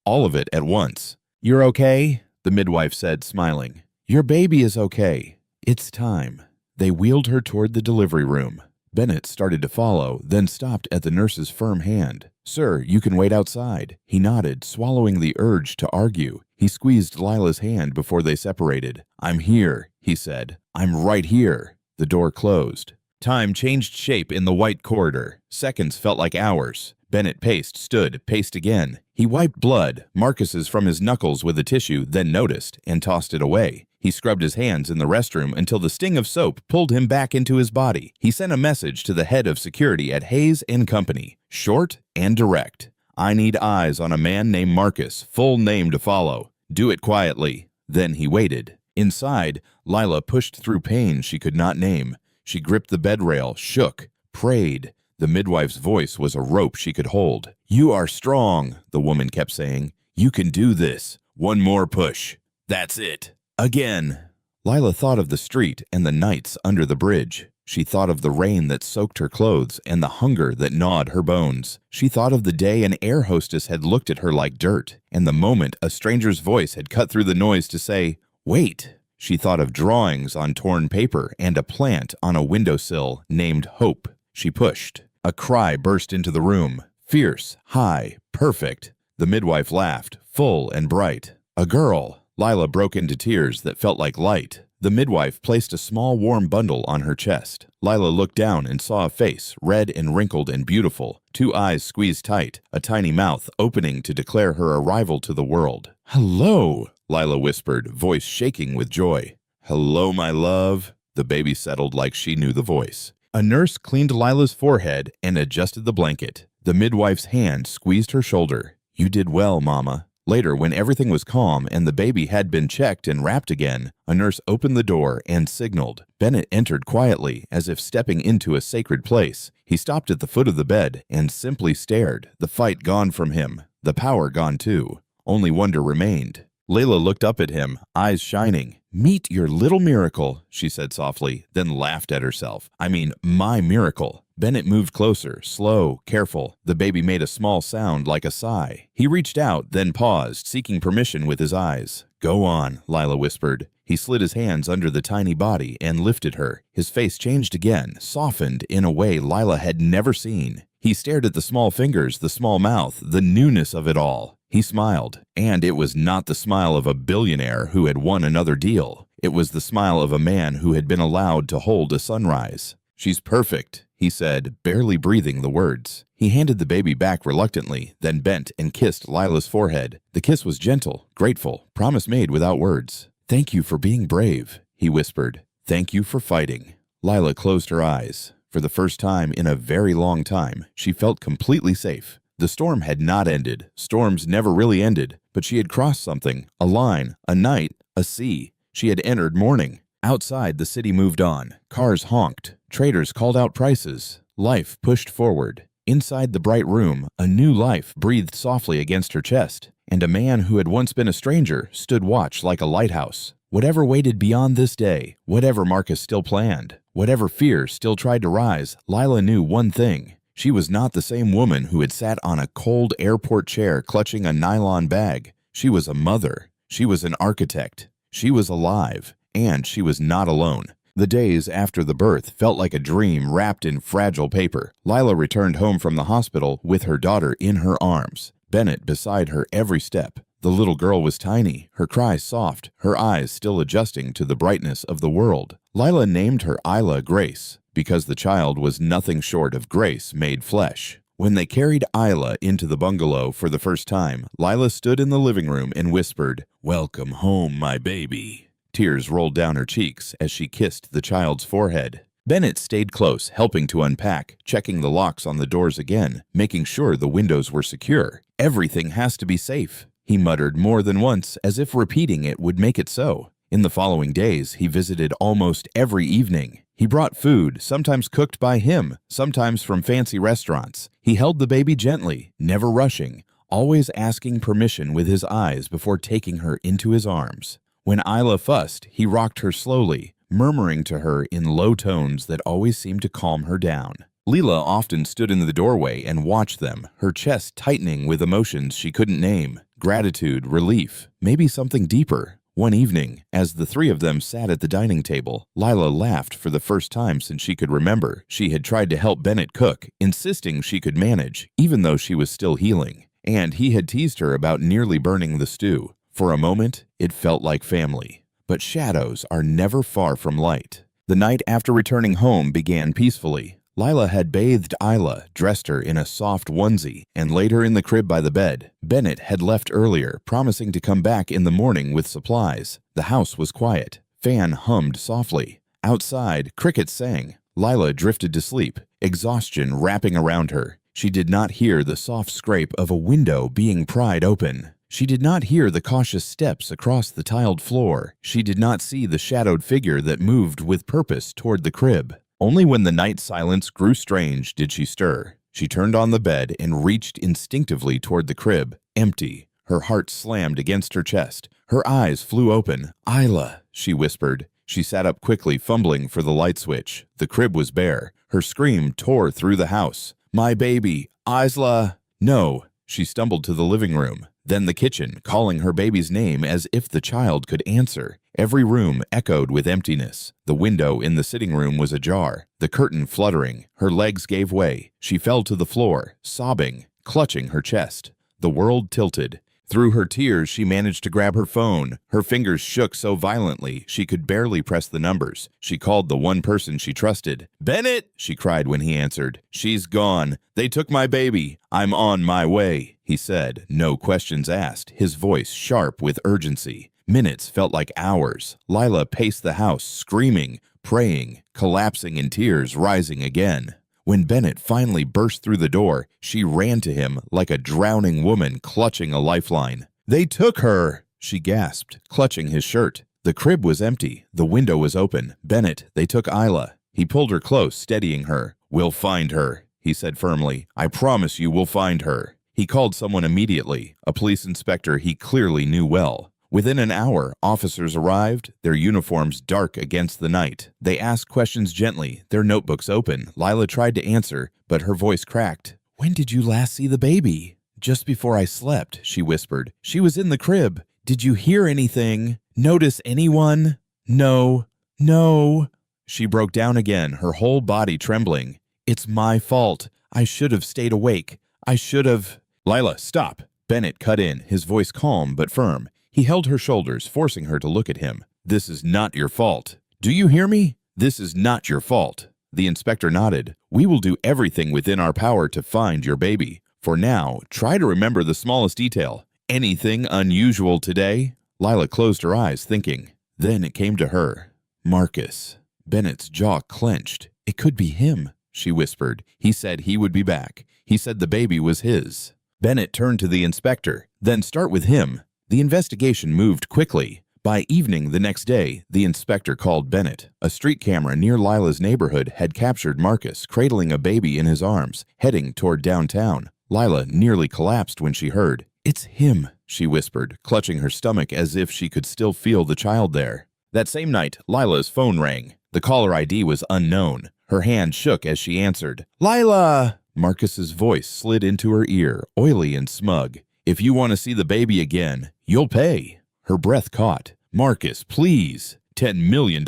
all of it at once. "You're okay?" the midwife said, smiling. "Your baby is okay. It's time." They wheeled her toward the delivery room. Bennett started to follow, then stopped at the nurse's firm hand. "Sir, you can wait outside." He nodded, swallowing the urge to argue. He squeezed Lila's hand before they separated. "I'm here," he said. "I'm right here." The door closed. Time changed shape in the white corridor. Seconds felt like hours. Bennett paced, stood, paced again. He wiped blood, Marcus's from his knuckles with a tissue, then noticed, and tossed it away. He scrubbed his hands in the restroom until the sting of soap pulled him back into his body. He sent a message to the head of security at Hayes & Company. Short and direct. "I need eyes on a man named Marcus, full name to follow. Do it quietly." Then he waited. Inside, Lila pushed through pain she could not name. She gripped the bed rail, shook, prayed. The midwife's voice was a rope she could hold. "You are strong," the woman kept saying. "You can do this. One more push. That's it. Again." Lila thought of the street and the nights under the bridge. She thought of the rain that soaked her clothes and the hunger that gnawed her bones. She thought of the day an air hostess had looked at her like dirt, and the moment a stranger's voice had cut through the noise to say, "Wait." She thought of drawings on torn paper and a plant on a windowsill named Hope. She pushed. A cry burst into the room. Fierce, high, perfect. The midwife laughed, full and bright. "A girl." Lila broke into tears that felt like light. The midwife placed a small warm bundle on her chest. Lila looked down and saw a face, red and wrinkled and beautiful, 2 eyes squeezed tight, a tiny mouth opening to declare her arrival to the world. "Hello," Lila whispered, voice shaking with joy. "Hello, my love." The baby settled like she knew the voice. A nurse cleaned Lila's forehead and adjusted the blanket. The midwife's hand squeezed her shoulder. "You did well, Mama." Later, when everything was calm and the baby had been checked and wrapped again, a nurse opened the door and signaled. Bennett entered quietly, as if stepping into a sacred place. He stopped at the foot of the bed and simply stared, the fight gone from him, the power gone too. Only wonder remained. Lila looked up at him, eyes shining. "Meet your little miracle," she said softly, then laughed at herself. "I mean, my miracle." Bennett moved closer, slow, careful. The baby made a small sound like a sigh. He reached out, then paused, seeking permission with his eyes. "Go on," Lila whispered. He slid his hands under the tiny body and lifted her. His face changed again, softened in a way Lila had never seen. He stared at the small fingers, the small mouth, the newness of it all. He smiled, and it was not the smile of a billionaire who had won another deal. It was the smile of a man who had been allowed to hold a sunrise. "She's perfect," he said, barely breathing the words. He handed the baby back reluctantly, then bent and kissed Lila's forehead. The kiss was gentle, grateful, promise made without words. "Thank you for being brave," he whispered. "Thank you for fighting." Lila closed her eyes. For the first time in a very long time, she felt completely safe. The storm had not ended. Storms never really ended, but she had crossed something, a line, a night, a sea. She had entered morning. Outside, the city moved on. Cars honked. Traders called out prices. Life pushed forward. Inside the bright room, a new life breathed softly against her chest, and a man who had once been a stranger stood watch like a lighthouse. Whatever waited beyond this day, whatever Marcus still planned, whatever fear still tried to rise, Lila knew one thing. She was not the same woman who had sat on a cold airport chair clutching a nylon bag. She was a mother. She was an architect. She was alive, and she was not alone. The days after the birth felt like a dream wrapped in fragile paper. Lila returned home from the hospital with her daughter in her arms, Bennett beside her every step. The little girl was tiny, her cries soft, her eyes still adjusting to the brightness of the world. Lila named her Isla Grace, because the child was nothing short of grace made flesh. When they carried Isla into the bungalow for the first time, Lila stood in the living room and whispered, "Welcome home, my baby." Tears rolled down her cheeks as she kissed the child's forehead. Bennett stayed close, helping to unpack, checking the locks on the doors again, making sure the windows were secure. "Everything has to be safe," he muttered more than once, as if repeating it would make it so. In the following days, he visited almost every evening. He brought food, sometimes cooked by him, sometimes from fancy restaurants. He held the baby gently, never rushing, always asking permission with his eyes before taking her into his arms. When Isla fussed, he rocked her slowly, murmuring to her in low tones that always seemed to calm her down. Lila often stood in the doorway and watched them, her chest tightening with emotions she couldn't name. Gratitude, relief, maybe something deeper. One evening, as the three of them sat at the dining table, Lila laughed for the first time since she could remember. She had tried to help Bennett cook, insisting she could manage, even though she was still healing. And he had teased her about nearly burning the stew. For a moment, it felt like family. But shadows are never far from light. The night after returning home began peacefully. Lila had bathed Isla, dressed her in a soft onesie, and laid her in the crib by the bed. Bennett had left earlier, promising to come back in the morning with supplies. The house was quiet. Fan hummed softly. Outside, crickets sang. Lila drifted to sleep, exhaustion wrapping around her. She did not hear the soft scrape of a window being pried open. She did not hear the cautious steps across the tiled floor. She did not see the shadowed figure that moved with purpose toward the crib. Only when the night silence grew strange did she stir. She turned on the bed and reached instinctively toward the crib, empty. Her heart slammed against her chest. Her eyes flew open. "Isla," she whispered. She sat up quickly, fumbling for the light switch. The crib was bare. Her scream tore through the house. "My baby, Isla!" No. She stumbled to the living room, then the kitchen, calling her baby's name as if the child could answer. Every room echoed with emptiness. The window in the sitting room was ajar, the curtain fluttering. Her legs gave way. She fell to the floor, sobbing, clutching her chest. The world tilted. Through her tears, she managed to grab her phone. Her fingers shook so violently she could barely press the numbers. She called the one person she trusted. "Bennett!" she cried when he answered. "She's gone. They took my baby. I'm on my way," he said, no questions asked, his voice sharp with urgency. Minutes felt like hours. Lila paced the house, screaming, praying, collapsing in tears, rising again. When Bennett finally burst through the door, she ran to him like a drowning woman clutching a lifeline. "They took her!" she gasped, clutching his shirt. The crib was empty. The window was open. "Bennett, they took Isla." He pulled her close, steadying her. "We'll find her," he said firmly. "I promise you we'll find her." He called someone immediately, a police inspector he clearly knew well. Within an hour, officers arrived, their uniforms dark against the night. They asked questions gently, their notebooks open. Lila tried to answer, but her voice cracked. "When did you last see the baby?" "Just before I slept," she whispered. "She was in the crib. Did you hear anything? Notice anyone?" "No. No." She broke down again, her whole body trembling. "It's my fault. I should have stayed awake. I should have—" "Lila, stop!" Bennett cut in, his voice calm but firm. He held her shoulders, forcing her to look at him. "This is not your fault. Do you hear me? This is not your fault." The inspector nodded. "We will do everything within our power to find your baby. For now, try to remember the smallest detail. Anything unusual today?" Lila closed her eyes, thinking. Then it came to her. Marcus. Bennett's jaw clenched. "It could be him," she whispered. "He said he would be back. He said the baby was his." Bennett turned to the inspector. "Then start with him." The investigation moved quickly. By evening the next day, the inspector called Bennett. A street camera near Lila's neighborhood had captured Marcus cradling a baby in his arms, heading toward downtown. Lila nearly collapsed when she heard. "It's him," she whispered, clutching her stomach as if she could still feel the child there. That same night, Lila's phone rang. The caller ID was unknown. Her hand shook as she answered. "Lila!" Marcus's voice slid into her ear, oily and smug. "If you want to see the baby again, you'll pay." Her breath caught. "Marcus, please." $10 million,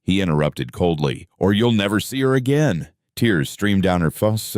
he interrupted coldly, "or you'll never see her again." Tears streamed down her face.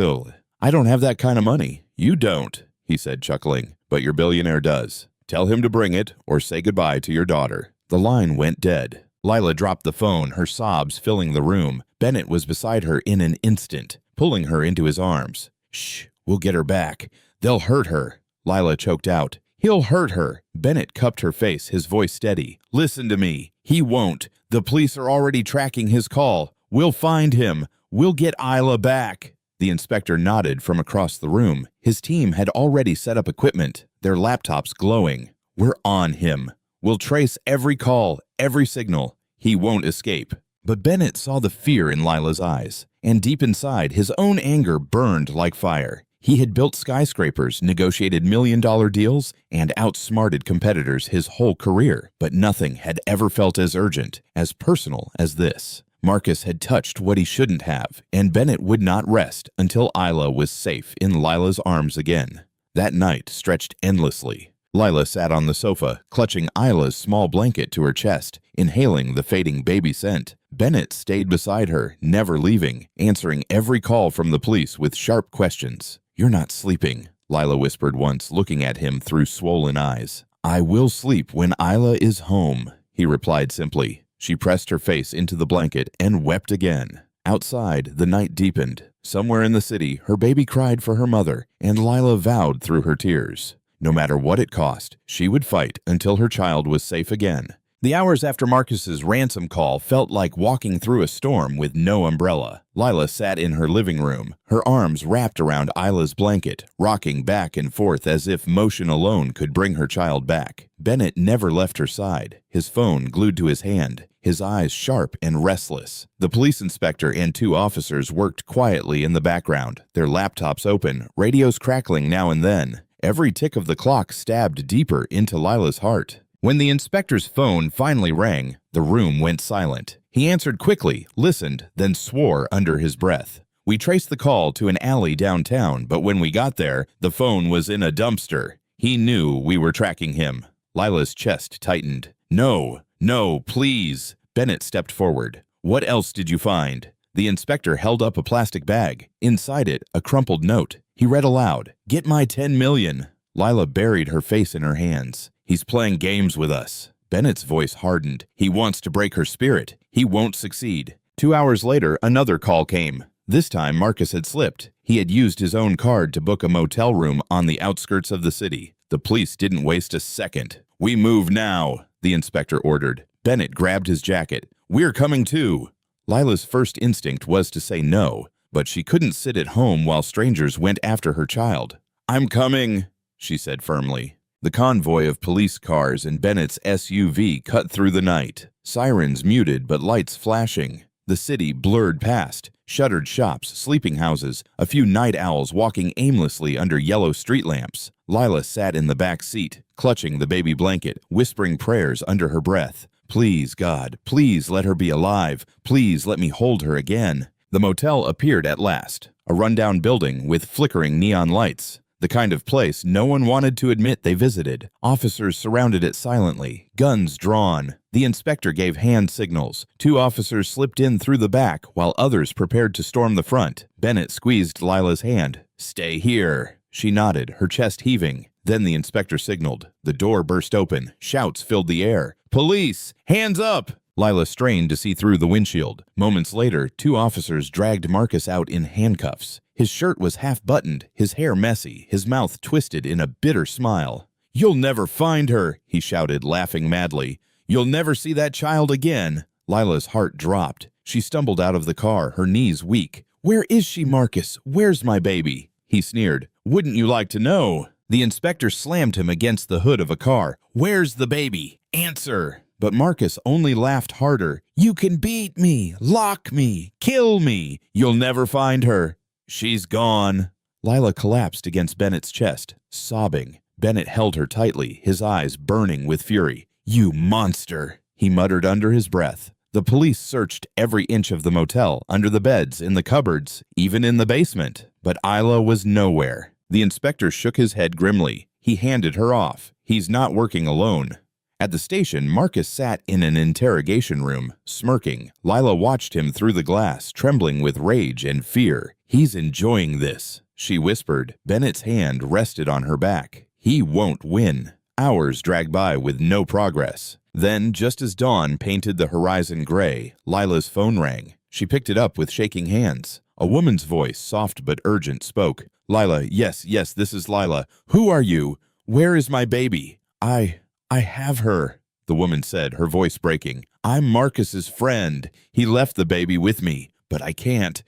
"I don't have that kind of money." "You don't," he said, chuckling, "but your billionaire does. Tell him to bring it or say goodbye to your daughter." The line went dead. Lila dropped the phone, her sobs filling the room. Bennett was beside her in an instant, pulling her into his arms. "Shh, we'll get her back. They'll hurt her." Lila choked out. "He'll hurt her." Bennett cupped her face, his voice steady. "Listen to me. He won't. The police are already tracking his call. We'll find him. We'll get Isla back." The inspector nodded from across the room. His team had already set up equipment, their laptops glowing. "We're on him. We'll trace every call, every signal. He won't escape." But Bennett saw the fear in Lila's eyes, and deep inside, his own anger burned like fire. He had built skyscrapers, negotiated million-dollar deals, and outsmarted competitors his whole career, but nothing had ever felt as urgent, as personal as this. Marcus had touched what he shouldn't have, and Bennett would not rest until Isla was safe in Lila's arms again. That night stretched endlessly. Lila sat on the sofa, clutching Isla's small blanket to her chest, inhaling the fading baby scent. Bennett stayed beside her, never leaving, answering every call from the police with sharp questions. "You're not sleeping," Lila whispered once, looking at him through swollen eyes. "I will sleep when Isla is home," he replied simply. She pressed her face into the blanket and wept again. Outside, the night deepened. Somewhere in the city, her baby cried for her mother, and Lila vowed through her tears. No matter what it cost, she would fight until her child was safe again. The hours after Marcus's ransom call felt like walking through a storm with no umbrella. Lila sat in her living room, her arms wrapped around Isla's blanket, rocking back and forth as if motion alone could bring her child back. Bennett never left her side, his phone glued to his hand, his eyes sharp and restless. The police inspector and 2 officers worked quietly in the background, their laptops open, radios crackling now and then. Every tick of the clock stabbed deeper into Lila's heart. When the inspector's phone finally rang, the room went silent. He answered quickly, listened, then swore under his breath. "We traced the call to an alley downtown, but when we got there, the phone was in a dumpster. He knew we were tracking him." Lila's chest tightened. "No, no, please." Bennett stepped forward. "What else did you find?" The inspector held up a plastic bag. Inside it, a crumpled note. He read aloud, "Get my 10 million." Lila buried her face in her hands. "He's playing games with us." Bennett's voice hardened. "He wants to break her spirit. He won't succeed." 2 hours later, another call came. This time, Marcus had slipped. He had used his own card to book a motel room on the outskirts of the city. The police didn't waste a second. "We move now," the inspector ordered. Bennett grabbed his jacket. "We're coming too." Lila's first instinct was to say no, but she couldn't sit at home while strangers went after her child. "I'm coming," she said firmly. The convoy of police cars and Bennett's SUV cut through the night. Sirens muted but lights flashing. The city blurred past. Shuttered shops, sleeping houses, a few night owls walking aimlessly under yellow street lamps. Lila sat in the back seat, clutching the baby blanket, whispering prayers under her breath. "Please, God, please let her be alive. Please let me hold her again." The motel appeared at last, a rundown building with flickering neon lights. The kind of place no one wanted to admit they visited. Officers surrounded it silently, guns drawn. The inspector gave hand signals. 2 officers slipped in through the back, while others prepared to storm the front. Bennett squeezed Lila's hand. "Stay here." She nodded, her chest heaving. Then the inspector signaled. The door burst open. Shouts filled the air. "Police! Hands up!" Lila strained to see through the windshield. Moments later, 2 officers dragged Marcus out in handcuffs. His shirt was half-buttoned, his hair messy, his mouth twisted in a bitter smile. "You'll never find her," he shouted, laughing madly. "You'll never see that child again." Lila's heart dropped. She stumbled out of the car, her knees weak. "Where is she, Marcus? Where's my baby?" He sneered. "Wouldn't you like to know?" The inspector slammed him against the hood of a car. "Where's the baby? Answer!" But Marcus only laughed harder. "You can beat me, lock me, kill me. You'll never find her. She's gone." Lila collapsed against Bennett's chest, sobbing. Bennett held her tightly, his eyes burning with fury. "You monster," he muttered under his breath. The police searched every inch of the motel, under the beds, in the cupboards, even in the basement. But Isla was nowhere. The inspector shook his head grimly. He handed her off. "He's not working alone." At the station, Marcus sat in an interrogation room, smirking. Lila watched him through the glass, trembling with rage and fear. "He's enjoying this," she whispered. Bennett's hand rested on her back. "He won't win." Hours dragged by with no progress. Then, just as dawn painted the horizon gray, Lila's phone rang. She picked it up with shaking hands. A woman's voice, soft but urgent, spoke. "Lila, yes, this is Lila. Who are you? Where is my baby?" I have her," the woman said, her voice breaking. "I'm Marcus's friend. He left the baby with me, but I can't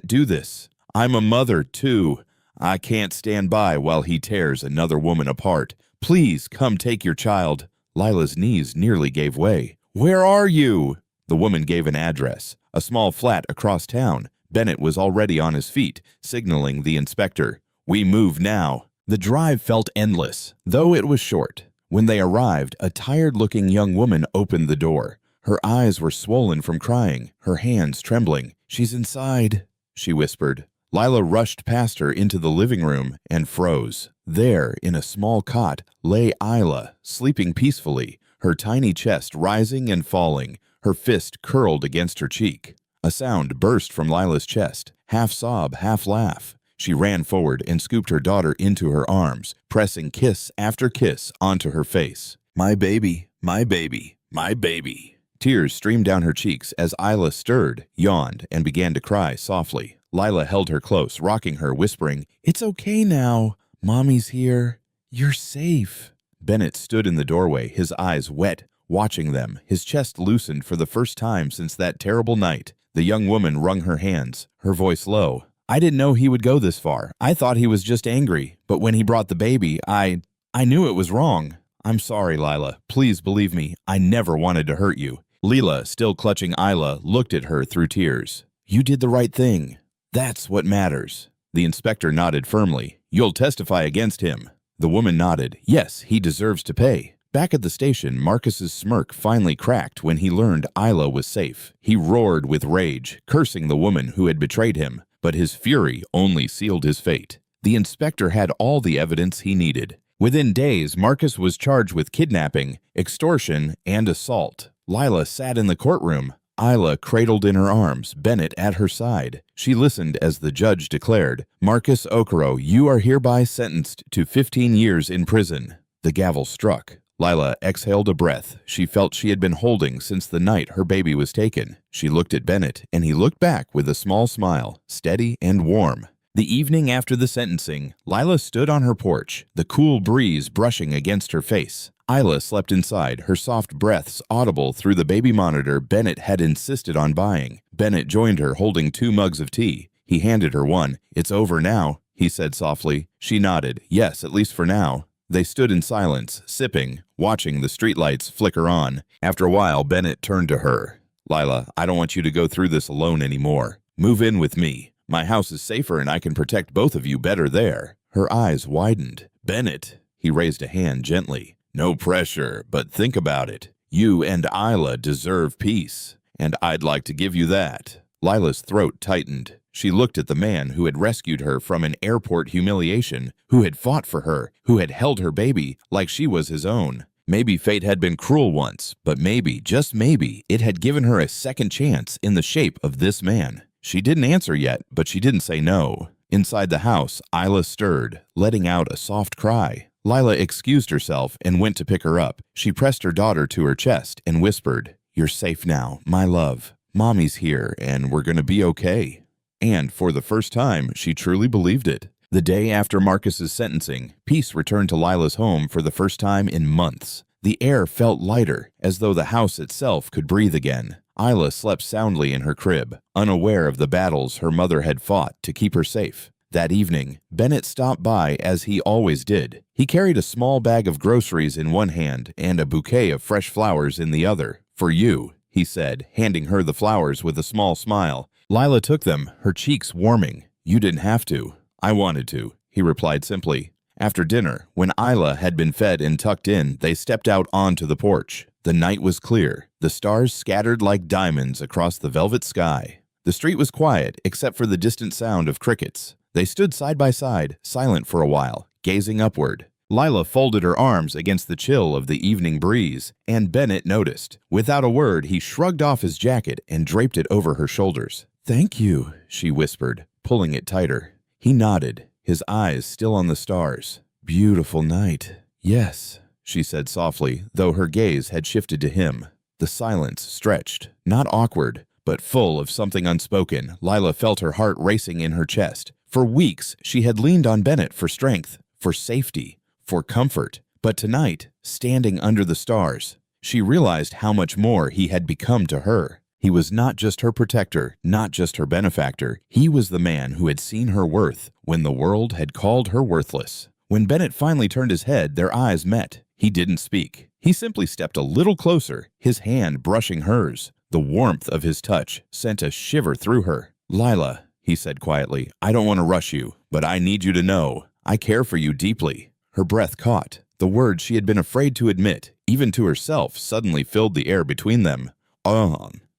do this. I'm a mother, too. I can't stand by while he tears another woman apart. Please come take your child." Lila's knees nearly gave way. "Where are you?" The woman gave an address, a small flat across town. Bennett was already on his feet, signaling the inspector. "We move now." The drive felt endless, though it was short. When they arrived, a tired-looking young woman opened the door. Her eyes were swollen from crying, her hands trembling. "She's inside," she whispered. Lila rushed past her into the living room and froze. There, in a small cot, lay Isla, sleeping peacefully, her tiny chest rising and falling, her fist curled against her cheek. A sound burst from Lila's chest, half sob, half laugh. She ran forward and scooped her daughter into her arms, pressing kiss after kiss onto her face. "My baby, my baby, my baby." Tears streamed down her cheeks as Isla stirred, yawned, and began to cry softly. Lila held her close, rocking her, whispering, "It's okay now. Mommy's here. You're safe." Bennett stood in the doorway, his eyes wet, watching them, his chest loosened for the first time since that terrible night. The young woman wrung her hands, her voice low. "I didn't know he would go this far. I thought he was just angry. But when he brought the baby, I knew it was wrong. I'm sorry, Lila. Please believe me. I never wanted to hurt you." Lila, still clutching Isla, looked at her through tears. "You did the right thing. That's what matters." The inspector nodded firmly. "You'll testify against him." The woman nodded. "Yes, he deserves to pay." Back at the station, Marcus's smirk finally cracked when he learned Isla was safe. He roared with rage, cursing the woman who had betrayed him, but his fury only sealed his fate. The inspector had all the evidence he needed. Within days, Marcus was charged with kidnapping, extortion, and assault. Lila sat in the courtroom, Isla cradled in her arms, Bennett at her side. She listened as the judge declared, "Marcus Okoro, you are hereby sentenced to 15 years in prison." The gavel struck. Lila exhaled a breath she felt she had been holding since the night her baby was taken. She looked at Bennett, and he looked back with a small smile, steady and warm. The evening after the sentencing, Lila stood on her porch, the cool breeze brushing against her face. Isla slept inside, her soft breaths audible through the baby monitor Bennett had insisted on buying. Bennett joined her holding 2 mugs of tea. He handed her one. "It's over now," he said softly. She nodded. "Yes, at least for now." They stood in silence, sipping, watching the streetlights flicker on. After a while, Bennett turned to her. "Lila, I don't want you to go through this alone anymore. Move in with me. My house is safer and I can protect both of you better there." Her eyes widened. "Bennett," he raised a hand gently. "No pressure, but think about it. You and Isla deserve peace, and I'd like to give you that." Lila's throat tightened. She looked at the man who had rescued her from an airport humiliation, who had fought for her, who had held her baby like she was his own. Maybe fate had been cruel once, but maybe, just maybe, it had given her a second chance in the shape of this man. She didn't answer yet, but she didn't say no. Inside the house, Isla stirred, letting out a soft cry. Lila excused herself and went to pick her up. She pressed her daughter to her chest and whispered, "You're safe now, my love. Mommy's here, and we're gonna be okay." And for the first time, she truly believed it. The day after Marcus's sentencing, peace returned to Lila's home for the first time in months. The air felt lighter, as though the house itself could breathe again. Isla slept soundly in her crib, unaware of the battles her mother had fought to keep her safe. That evening, Bennett stopped by as he always did. He carried a small bag of groceries in one hand and a bouquet of fresh flowers in the other. "For you," he said, handing her the flowers with a small smile. Lila took them, her cheeks warming. "You didn't have to. I wanted to," he replied simply. After dinner, when Isla had been fed and tucked in, they stepped out onto the porch. The night was clear, the stars scattered like diamonds across the velvet sky. The street was quiet, except for the distant sound of crickets. They stood side by side, silent for a while, gazing upward. Lila folded her arms against the chill of the evening breeze, and Bennett noticed. Without a word, he shrugged off his jacket and draped it over her shoulders. "Thank you," she whispered, pulling it tighter. He nodded, his eyes still on the stars. "Beautiful night." "Yes," she said softly, though her gaze had shifted to him. The silence stretched, not awkward, but full of something unspoken. Lila felt her heart racing in her chest. For weeks, she had leaned on Bennett for strength, for safety, for comfort. But tonight, standing under the stars, she realized how much more he had become to her. He was not just her protector, not just her benefactor. He was the man who had seen her worth when the world had called her worthless. When Bennett finally turned his head, their eyes met. He didn't speak. He simply stepped a little closer, his hand brushing hers. The warmth of his touch sent a shiver through her. "Lila," he said quietly, "I don't want to rush you, but I need you to know I care for you deeply." Her breath caught. The words she had been afraid to admit, even to herself, suddenly filled the air between them.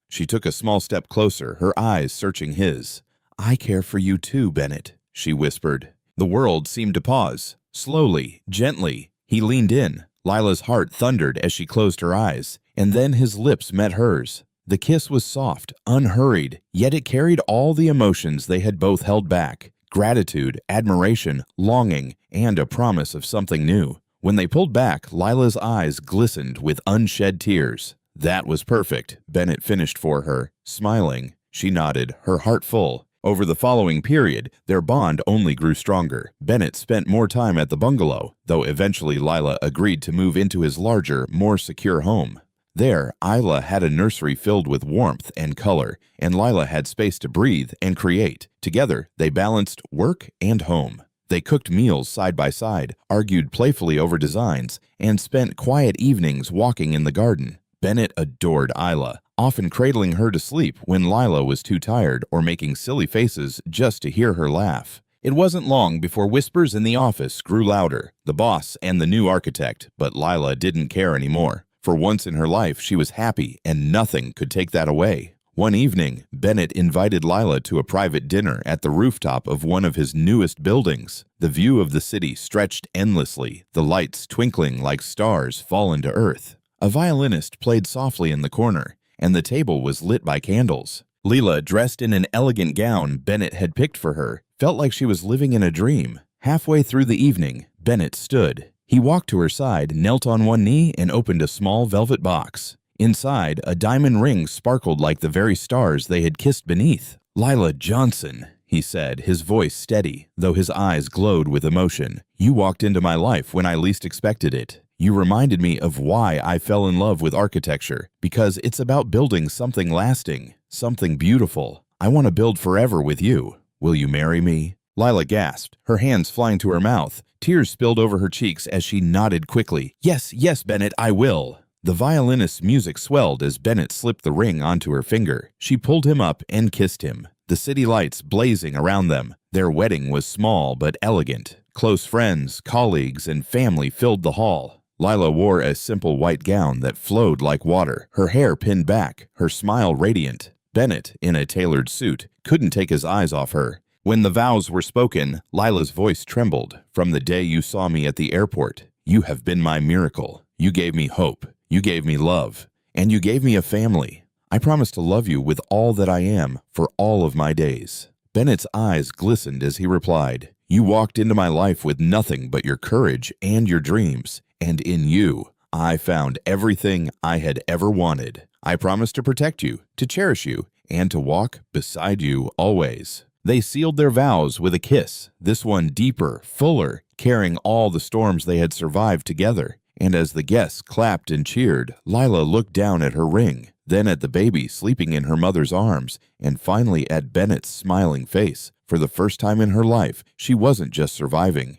She took a small step closer, her eyes searching his. "I care for you too, Bennett," she whispered. The world seemed to pause. Slowly, gently, he leaned in. Lila's heart thundered as she closed her eyes, and then his lips met hers. The kiss was soft, unhurried, yet it carried all the emotions they had both held back: gratitude, admiration, longing, and a promise of something new. When they pulled back, Lila's eyes glistened with unshed tears. "That was perfect," Bennett finished for her, smiling. She nodded, her heart full. Over the following period, their bond only grew stronger. Bennett spent more time at the bungalow, though eventually Lila agreed to move into his larger, more secure home. There, Isla had a nursery filled with warmth and color, and Lila had space to breathe and create. Together, they balanced work and home. They cooked meals side by side, argued playfully over designs, and spent quiet evenings walking in the garden. Bennett adored Isla, often cradling her to sleep when Lila was too tired or making silly faces just to hear her laugh. It wasn't long before whispers in the office grew louder, the boss and the new architect, but Lila didn't care anymore. For once in her life, she was happy, and nothing could take that away. One evening, Bennett invited Lila to a private dinner at the rooftop of one of his newest buildings. The view of the city stretched endlessly, the lights twinkling like stars fallen to earth. A violinist played softly in the corner, and the table was lit by candles. Lila, dressed in an elegant gown Bennett had picked for her, felt like she was living in a dream. Halfway through the evening, Bennett stood. He walked to her side, knelt on one knee, and opened a small velvet box. Inside, a diamond ring sparkled like the very stars they had kissed beneath. "Lila Johnson," he said, his voice steady, though his eyes glowed with emotion. "You walked into my life when I least expected it. You reminded me of why I fell in love with architecture, because it's about building something lasting, something beautiful. I want to build forever with you. Will you marry me?" Lila gasped, her hands flying to her mouth. Tears spilled over her cheeks as she nodded quickly. "Yes, yes, Bennett, I will." The violinist's music swelled as Bennett slipped the ring onto her finger. She pulled him up and kissed him, the city lights blazing around them. Their wedding was small but elegant. Close friends, colleagues, and family filled the hall. Lila wore a simple white gown that flowed like water, her hair pinned back, her smile radiant. Bennett, in a tailored suit, couldn't take his eyes off her. When the vows were spoken, Lila's voice trembled. "From the day you saw me at the airport, you have been my miracle. You gave me hope. You gave me love. And you gave me a family. I promise to love you with all that I am for all of my days." Bennett's eyes glistened as he replied, "You walked into my life with nothing but your courage and your dreams, and in you, I found everything I had ever wanted. I promise to protect you, to cherish you, and to walk beside you always." They sealed their vows with a kiss, this one deeper, fuller, carrying all the storms they had survived together. And as the guests clapped and cheered, Lila looked down at her ring, then at the baby sleeping in her mother's arms, and finally at Bennett's smiling face. For the first time in her life, she wasn't just surviving.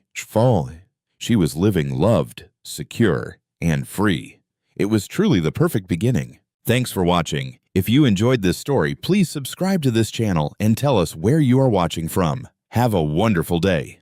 She was living loved, secure, and free. It was truly the perfect beginning. Thanks for watching. If you enjoyed this story, please subscribe to this channel and tell us where you are watching from. Have a wonderful day.